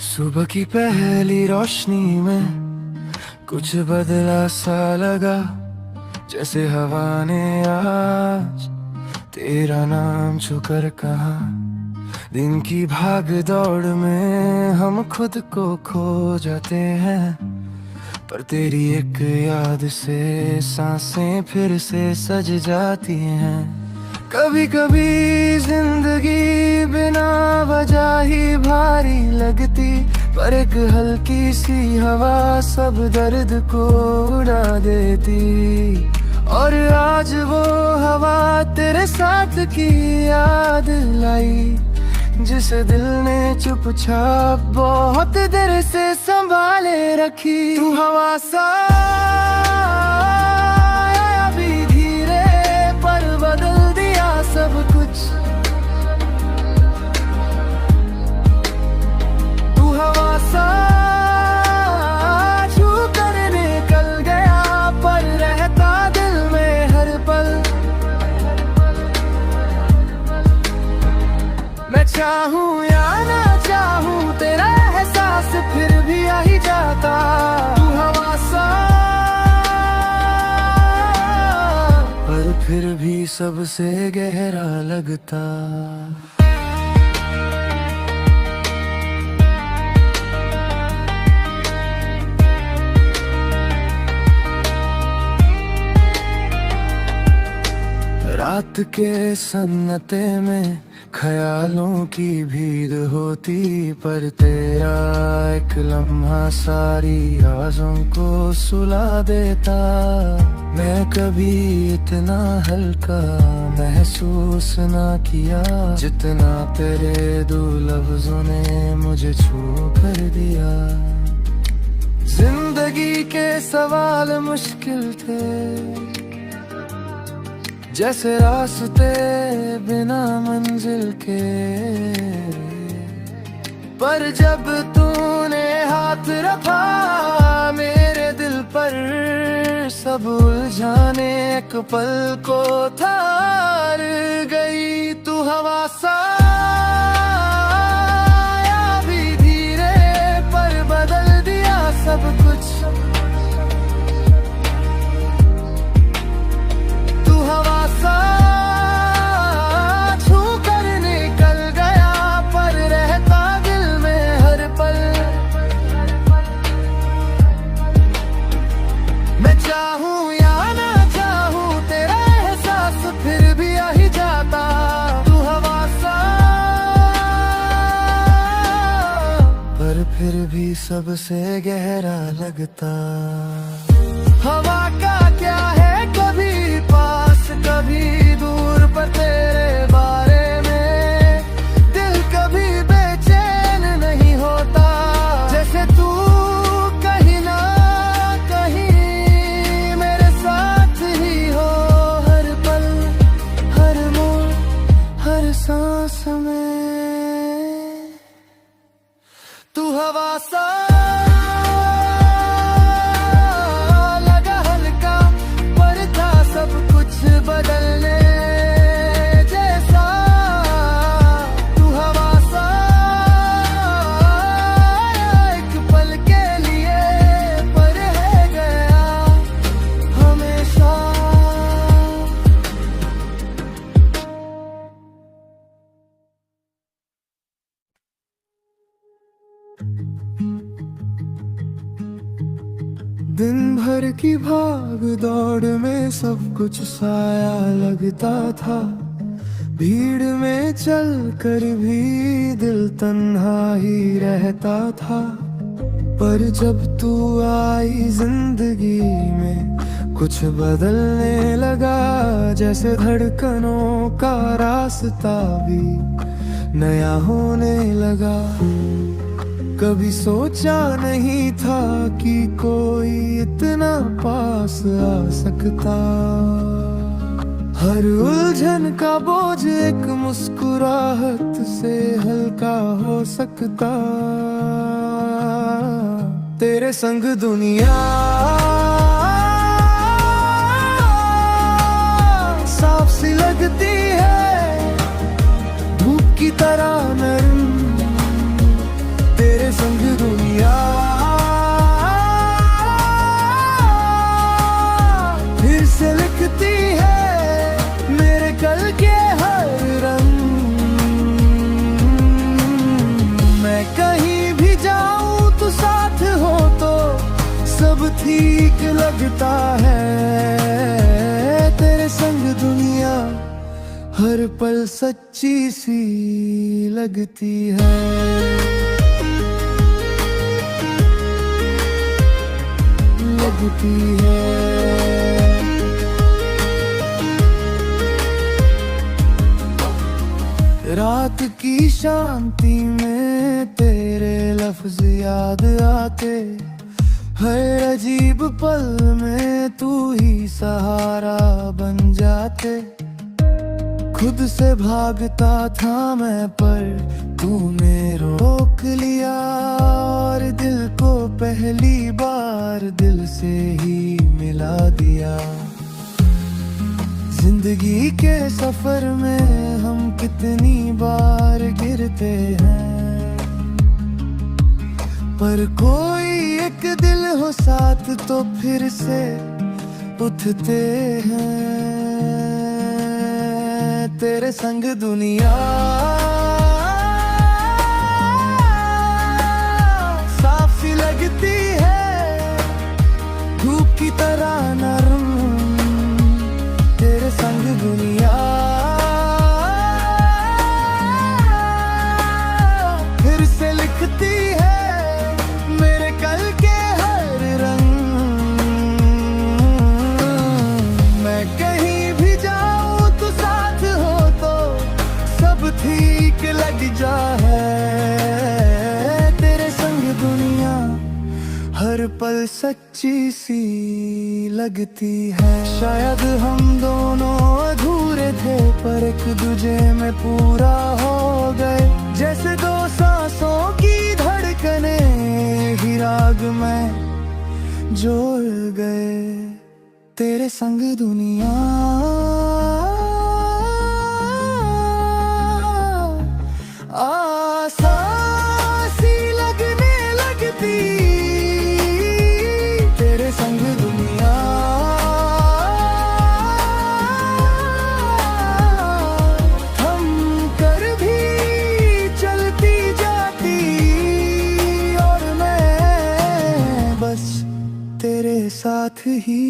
सुबह की पहली रोशनी में कुछ बदला सा लगा, जैसे हवा ने आज तेरा नाम छुकर कहा। दिन की भाग दौड़ में हम खुद को खो जाते हैं, पर तेरी एक याद से सांसें फिर से सज जाती हैं। कभी कभी जिंदगी बिना वजह ही भारी लगती, पर एक हल्की सी हवा सब दर्द को उड़ा देती। और आज वो हवा तेरे साथ की याद लाई, जिस दिल ने चुपचाप बहुत देर से संभाले रखी। तू हवा सा अभी धीरे पर बदल दिया सब कुछ। तू हवा सा छू कर निकल गया, पर रहता दिल में हर पल। मैं चाहूं या ना चाहूं तेरा एहसास फिर भी आ ही जाता। तू हवा सा पर फिर भी सबसे गहरा लगता। रात के सन्नाटे में ख्यालों की भीड़ होती, पर तेरा एक लम्हा सारी आज़ों को सुला देता। मैं कभी इतना हल्का महसूस ना किया, जितना तेरे दो लफ्जों ने मुझे छू कर दिया। जिंदगी के सवाल मुश्किल थे, जैसे रास्ते बिना मंजिल के, पर जब तूने हाथ रखा मेरे दिल पर, सब उलझाने एक पल को थार गई। तू हवा सा भी धीरे पर बदल दिया सब कुछ। तू हवा सा छू कर निकल गया, पर रहता दिल में हर पल। मैं चाहूं या ना चाहूं तेरा एहसास फिर भी आ ही जाता। तू हवा सा पर फिर भी सबसे गहरा लगता। हवा का क्या है कभी पास कभी दूर, पर तेरे बारे में दिल कभी बेचैन नहीं होता। जैसे तू कहीं ना कहीं मेरे साथ ही हो, हर पल हर मोड़ हर सांस में। तू हवा सा बदलने जैसा। तू हवा सा दिन भर की भाग दौड़ में सब कुछ साया लगता था। भीड़ में चल कर भी दिल तन्हा ही रहता था। पर जब तू आई जिंदगी में कुछ बदलने लगा। जैसे धड़कनों का रास्ता भी नया होने लगा। कभी सोचा नहीं था कि कोई इतना पास आ सकता। हर उलझन का बोझ एक मुस्कुराहट से हल्का हो सकता। तेरे संग दुनिया साफ सी लगती है, धूप की तरह नरम। तेरे संग दुनिया फिर से लिखती है मेरे कल के हर रंग। मैं कहीं भी जाऊं तो साथ हो तो सब ठीक लगता है। तेरे संग दुनिया हर पल सच्ची सी लगती है। लगती है। रात की शांति में तेरे लफ्ज याद आते। हर अजीब पल में तू ही सहारा बन जाते। खुद से भागता था मैं पर तूने रोक लिया। और दिल को पहली बार दिल से ही मिला दिया। जिंदगी के सफर में हम कितनी बार गिरते हैं, पर कोई एक दिल हो साथ तो फिर से उठते हैं। तेरे संग दुनिया साफ सी लगती है, धूप की तरह नरम। तेरे संग दुनिया फिर से लिखती है मेरे कल के हर रंग। मैं कहीं भी जाऊं तो साथ हो तो सब ठीक लग जा है। तेरे संग दुनिया हर पल सच्ची सी लगती है। शायद हम दोनों अधूरे थे पर एक दूजे में पूरा हो गए। जैसे दो सांसों की धड़कने ही राग में जोड़ गए। तेरे संग दुनिया आसान सी लगने लगती। तेरे संग दुनिया हम कर भी चलती जाती। और मैं बस तेरे साथ ही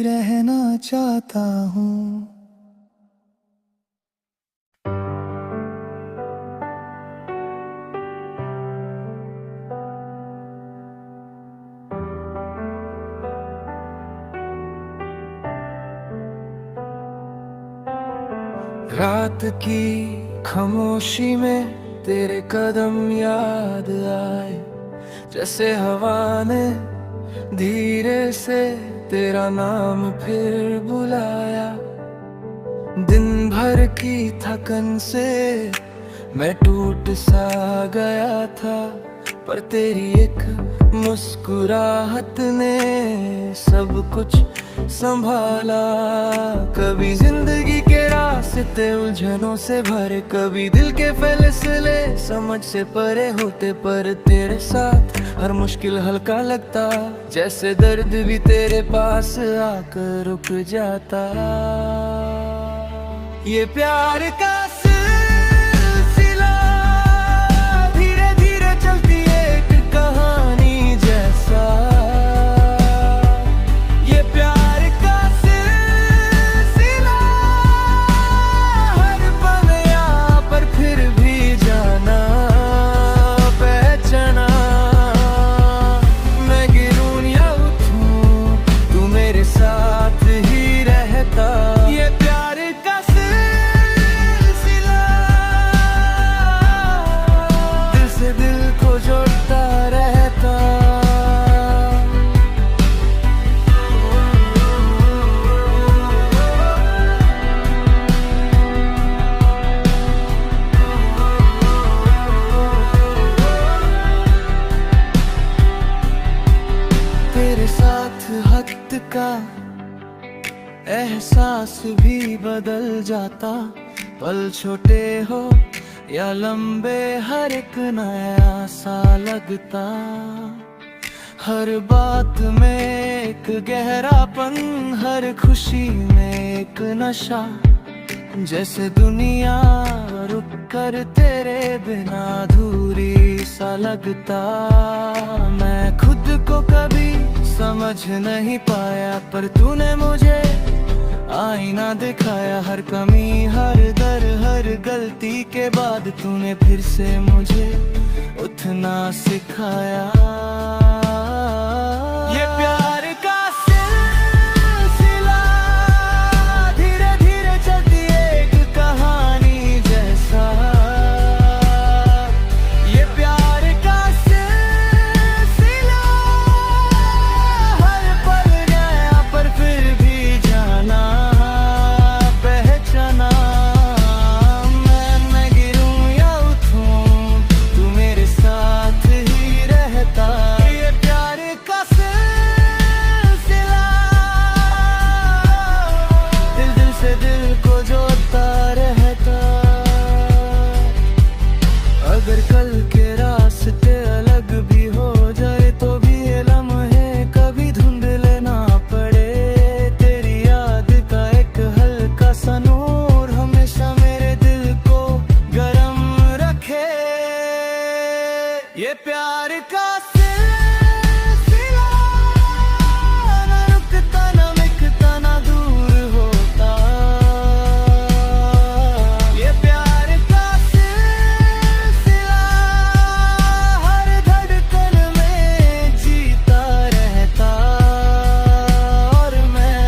रहना चाहता हूँ। रात की खामोशी में तेरे कदम याद आए। जैसे हवा ने धीरे से तेरा नाम फिर बुलाया। दिन भर की थकन से मैं टूट सा गया था, पर तेरी एक मुस्कुराहट ने सब कुछ संभाला। कभी जिंदगी के रास्ते उलझनों से भरे, कभी दिल के फैसले समझ से परे होते। पर तेरे साथ हर मुश्किल हल्का लगता, जैसे दर्द भी तेरे पास आकर रुक जाता। ये प्यार का सिलसिला धीरे धीरे चलती एक कहानी जैसा। एहसास भी बदल जाता। पल छोटे हो या लंबे, हर एक नया सा लगता। हर बात में एक गहरापन, हर खुशी में एक नशा। जैसे दुनिया रुक कर तेरे बिना अधूरी सा लगता। मैं खुद को कभी समझ नहीं पाया, पर तूने मुझे आईना दिखाया। हर कमी, हर दर, हर गलती के बाद तूने फिर से मुझे उठना सिखाया। ये प्यार का सिलसिला धीरे धीरे चलती एक कहानी जैसा। ये प्यार का सिलसिला हर पल नया, पर फिर भी जाना पहचाना। मैं गिरूं या उठूं, तू मेरे साथ ही रहता। ये प्यार का सिलसिला दिल दिल से दिल को जोड़ता रहता। अगर कल के रास्ते अलग भी हो जाए, तो भी ये लम्हे कभी धुंधले ना पड़े। तेरी याद का एक हल्का सा नूर हमेशा मेरे दिल को गरम रखे। ये प्यार का सिलसिला ना रुकता, ना मिटता, ना दूर होता। ये प्यार का सिलसिला हर धड़कन में जीता रहता। और मैं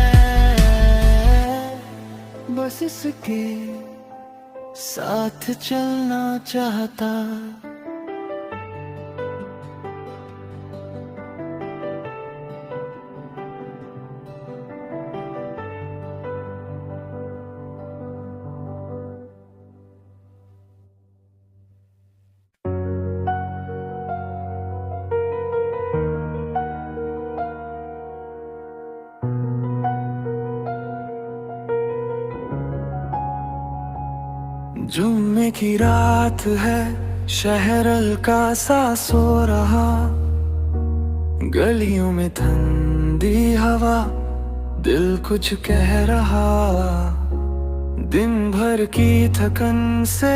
बस इसके साथ चलना चाहता। जुम्मे की रात है, शहर हल्का सा सो रहा। गलियों में ठंडी हवा, दिल कुछ कह रहा। दिन भर की थकन से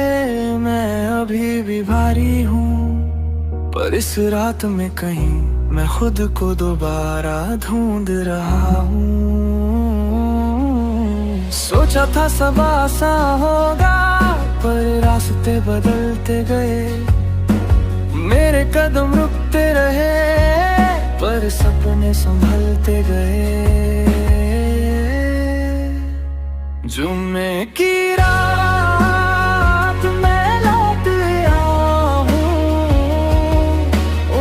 मैं अभी भी भारी हूँ, पर इस रात में कहीं मैं खुद को दोबारा ढूंढ रहा हूँ। सोचा था सब आसान होगा, पर रास्ते बदलते गए। मेरे कदम रुकते रहे, पर सपने संभलते गए। जुम्मे की रात मैं लौट आया हूँ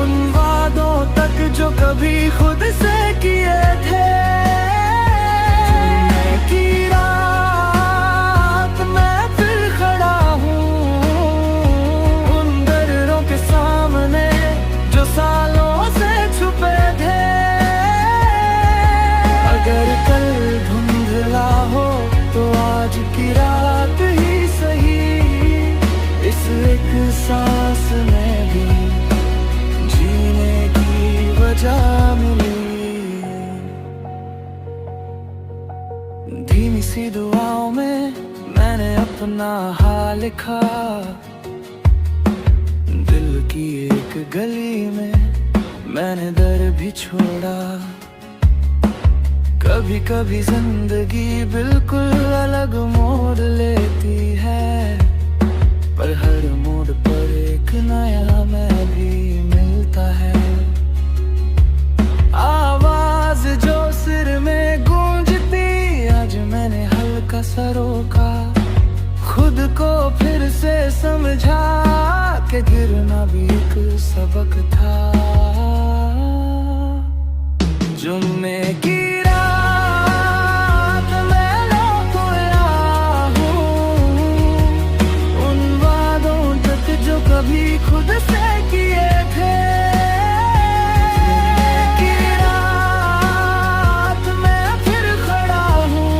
उन वादों तक जो कभी खुद से किए थे। जुम्मे की रात मैं फिर खड़ा हूँ उन दरों के सामने जो सालों से छुपे थे। अगर कल धुंधला हो तो आज की रात ही सही, इस एक सांस में भी जीने की वजह मिली। धीमी सी दुआओं में मैंने अपना हाल लिखा, दिल की एक गली में मैंने दर भी छोड़ा। कभी कभी जिंदगी बिल्कुल अलग मोड़ लेती है, पर हर मोड़ पर एक नया मैं भी मिलता है। आवाज जो सिर में गूंजती आज मैंने हल्का सा रोका। खुद को फिर से समझा कि गिरना भी एक सबक था। जुम्मे की कभी खुद से किए थे। कि रात मैं फिर खड़ा हूँ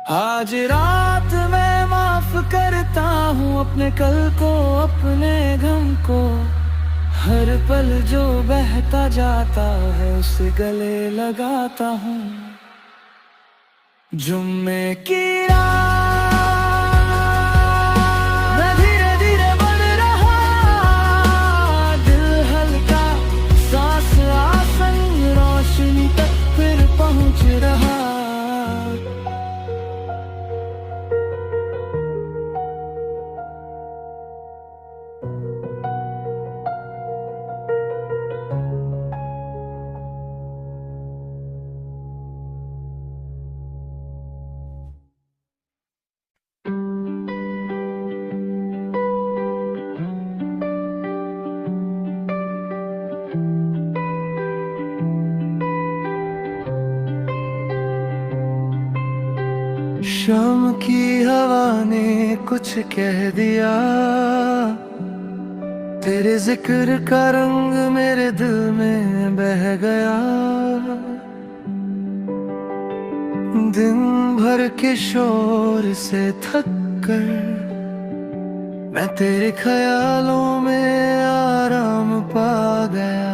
आज रात मैं माफ करता हूँ अपने कल को, अपने गम को। हर पल जो बहता जाता है उसे गले लगाता हूँ। जुम्मे की मैं धीरे धीरे बढ़ रहा, दिल हल्का, सांस आसन, रोशनी तक फिर पहुंच रहा। शाम की हवा ने कुछ कह दिया, तेरे जिक्र का रंग मेरे दिल में बह गया। दिन भर के शोर से थक कर मैं तेरे ख्यालों में आराम पा गया।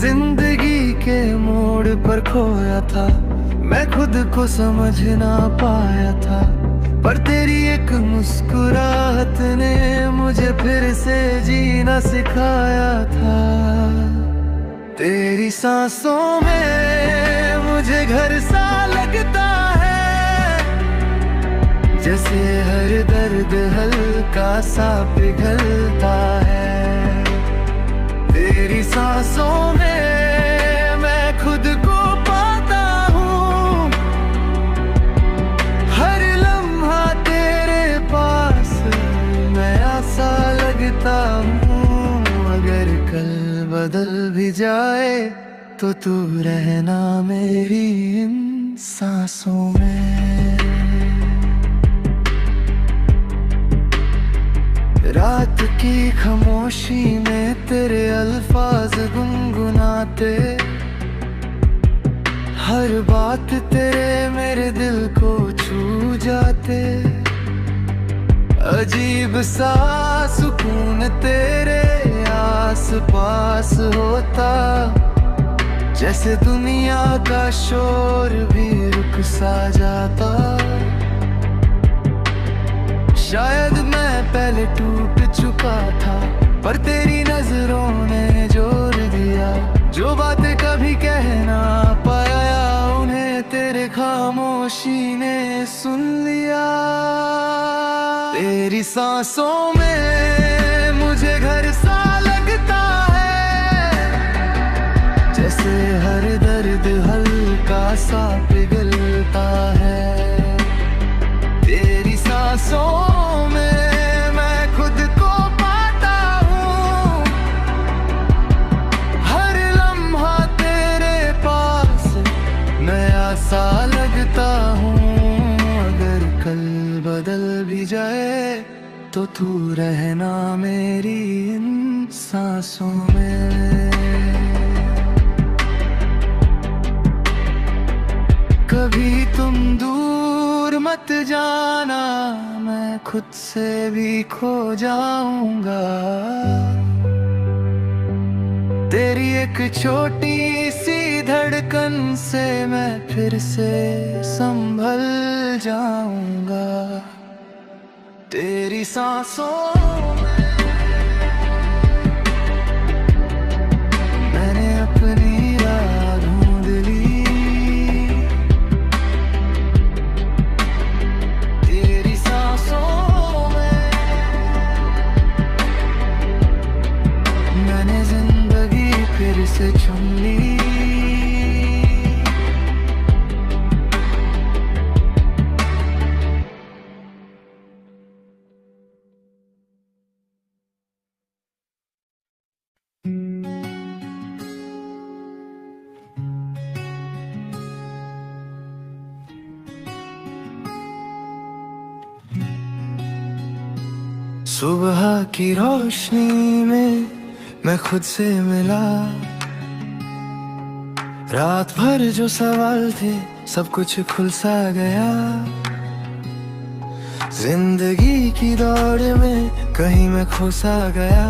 जिंदगी के मोड़ पर खोया था, मैं खुद को समझ ना पाया था, पर तेरी एक मुस्कुराहट ने मुझे फिर से जीना सिखाया था। तेरी सांसों में मुझे घर सा लगता है, जैसे हर दर्द हल्का सा पिघलता है। तेरी सांसों में मैं खुद को पाता हूँ, हर लम्हा तेरे पास नया सा लगता हूँ। अगर कल बदल भी जाए तो तू रहना मेरी इन सांसों में। रात की खामोशी में तेरे अल्फाज गुनगुनाते, हर बात तेरे मेरे दिल को छू जाते। अजीब सा सुकून तेरे आस पास होता, जैसे दुनिया का शोर भी रुक सा जाता। शायद मैं पहले टूट चुका था, पर तेरी नजरों ने जोर दिया। जो बातें कभी कह ना पाया उन्हें तेरे खामोशी ने सुन लिया। तेरी सांसों में मुझे घर सा लगता है, जैसे हर दर्द हल्का सा पिघलता है। तेरी सांसों सा लगता हूँ। अगर कल बदल भी जाए तो तू रहना मेरी इन सांसों में। कभी तुम दूर मत जाना, मैं खुद से भी खो जाऊंगा। तेरी एक छोटी सी धड़कन से मैं फिर से संभल जाऊंगा। तेरी सांसों में मैंने अपनी राह ढूंढ ली। तेरी सांसों में मैंने जिंदगी फिर से चुन ली। सुबह की रोशनी में मैं खुद से मिला, रात भर जो सवाल थे सब कुछ खुल सा गया। जिंदगी की दौड़ में कहीं मैं खो सा गया,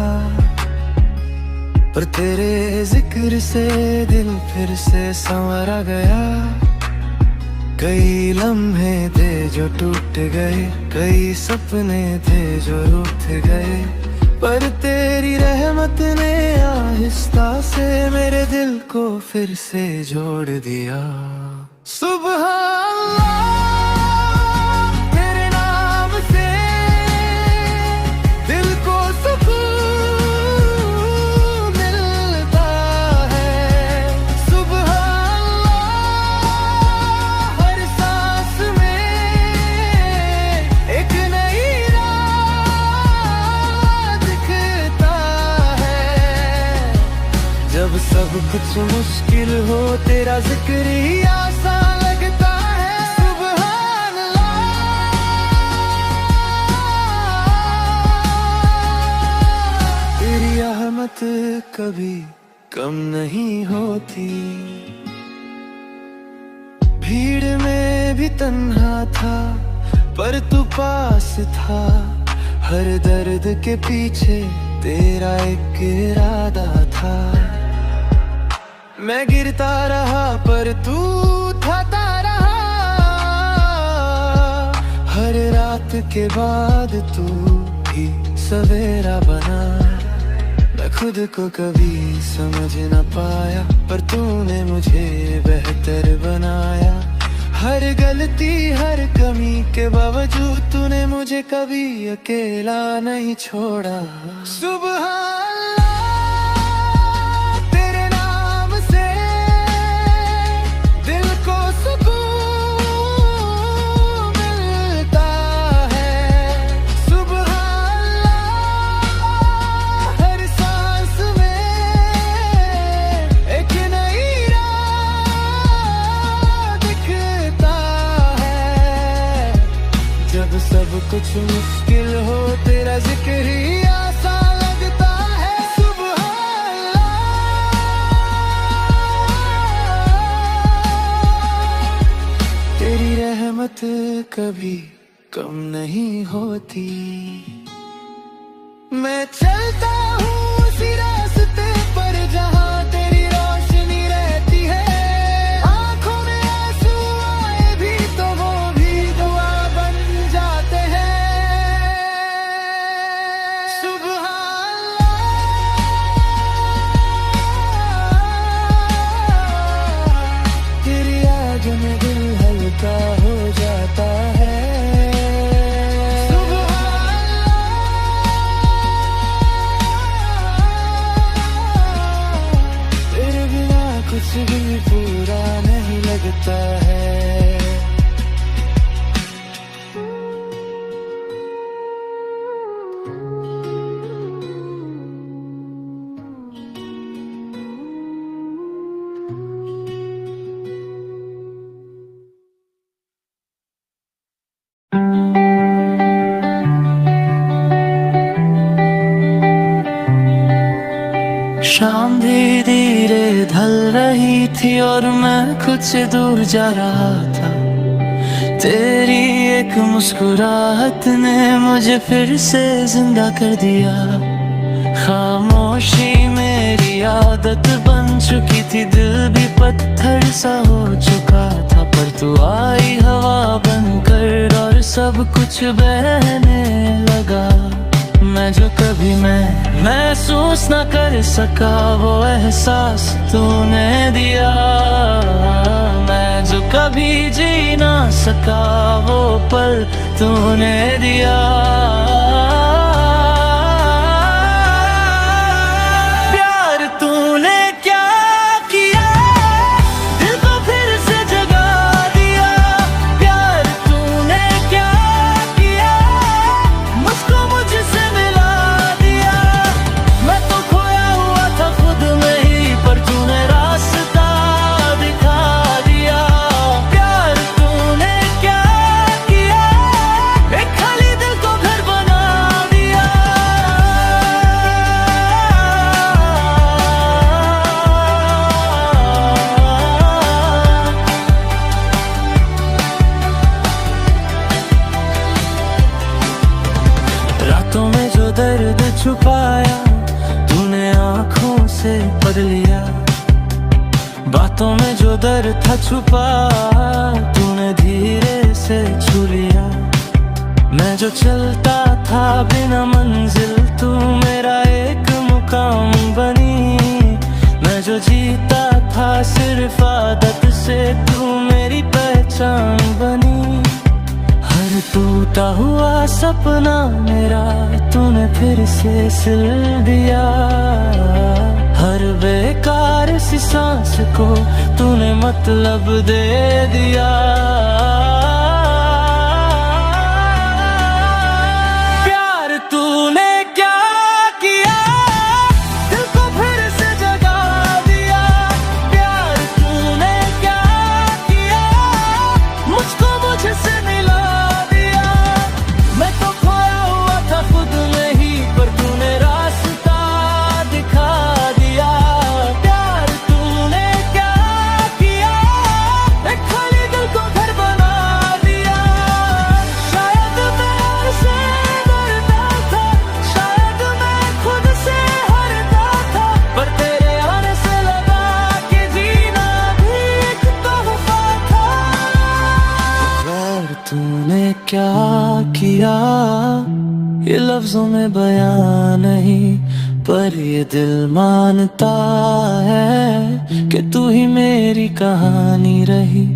पर तेरे जिक्र से दिल फिर से संवरा गया। कई लम्हे थे जो टूट गए, कई सपने थे जो रूठ गए, पर तेरी रहमत ने आहिस्ता से मेरे दिल को फिर से जोड़ दिया। सुबह अल्लाह, तेरे नाम से दिल को सुकून मिलता है। सुबह अल्लाह, हर सांस में एक नई जब सब कुछ मुश्किल हो तेरा जिक्र ही आसान लगता है। सुभान अल्लाह, तेरी रहमत कभी कम नहीं होती। भीड़ में भी तन्हा था पर तू पास था, हर दर्द के पीछे तेरा एक इरादा था। मैं गिरता रहा पर तू उठाता रहा, हर रात के बाद तू ही सवेरा बना। मैं खुद को कभी समझ न पाया पर तूने मुझे बेहतर बनाया। हर गलती हर कमी के बावजूद तूने मुझे कभी अकेला नहीं छोड़ा। सुबह सब कुछ मुश्किल हो तेरा जिक्र ही आसान लगता है। सुबह अल्लाह, तेरी रहमत कभी कम नहीं होती। मैं चलता हूँ उसी रास्ते पर जहाँ तेरी रोशनी रहती है। आंखों में आंसू आए भी तो वो भी दुआ बन जाते हैं। सुबह अल्लाह, तेरी याद में दिल हल्का हो जाता है। कुछ भी पूरा नहीं लगता है। शाम भी धीरे ढल रही थी और मैं खुद से दूर जा रहा था। तेरी एक मुस्कुराहट ने मुझे फिर से जिंदा कर दिया। खामोशी मेरी आदत बन चुकी थी, दिल भी पत्थर सा हो चुका था, पर तू आई हवा बनकर और सब कुछ बहने लगा। मैं जो कभी मैं महसूस न कर सका वो एहसास तूने दिया। मैं जो कभी जी ना सका वो पल तूने दिया। प्यार तूने क्या किया, दिल को फिर से जगा दिया। प्यार तूने क्या किया, मुझको मुझसे मिला दिया। मैं तो खोया हुआ था खुद में ही, पर तूने रास्ता दिखा दिया। प्यार तूने क्या किया, एक खाली दिल को घर बना पढ़ लिया, बातों में जो दर्द था छुपा तूने धीरे से छू लिया। मैं जो चलता था बिना मंजिल, तू मेरा एक मुकाम बनी। मैं जो जीता था सिर्फ आदत से, तू मेरी पहचान बनी। हर टूटा हुआ सपना मेरा तूने फिर से सिल दिया। हर बेकार सी सांस को तूने मतलब दे दिया। प्यार तूने क्या किया, दिल को फिर से जगा दिया। प्यार तूने क्या किया, मुझको मुझसे मिला दिया। मैं तो खोया हुआ था खुद में ही, पर तूने रास्ता दिखा दिया। प्यार तूने क्या किया, एक खाली दिल को घर बना दिया। शायद मैं से डरता था, शायद मैं खुद से हारता था, पर तेरे आने से लगा कि जीना भी एक तोहफा था। प्यार तूने क्या किया, ये लफ्जों में बयां नहीं, पर ये दिल मानता है कि तू ही मेरी कहानी रही।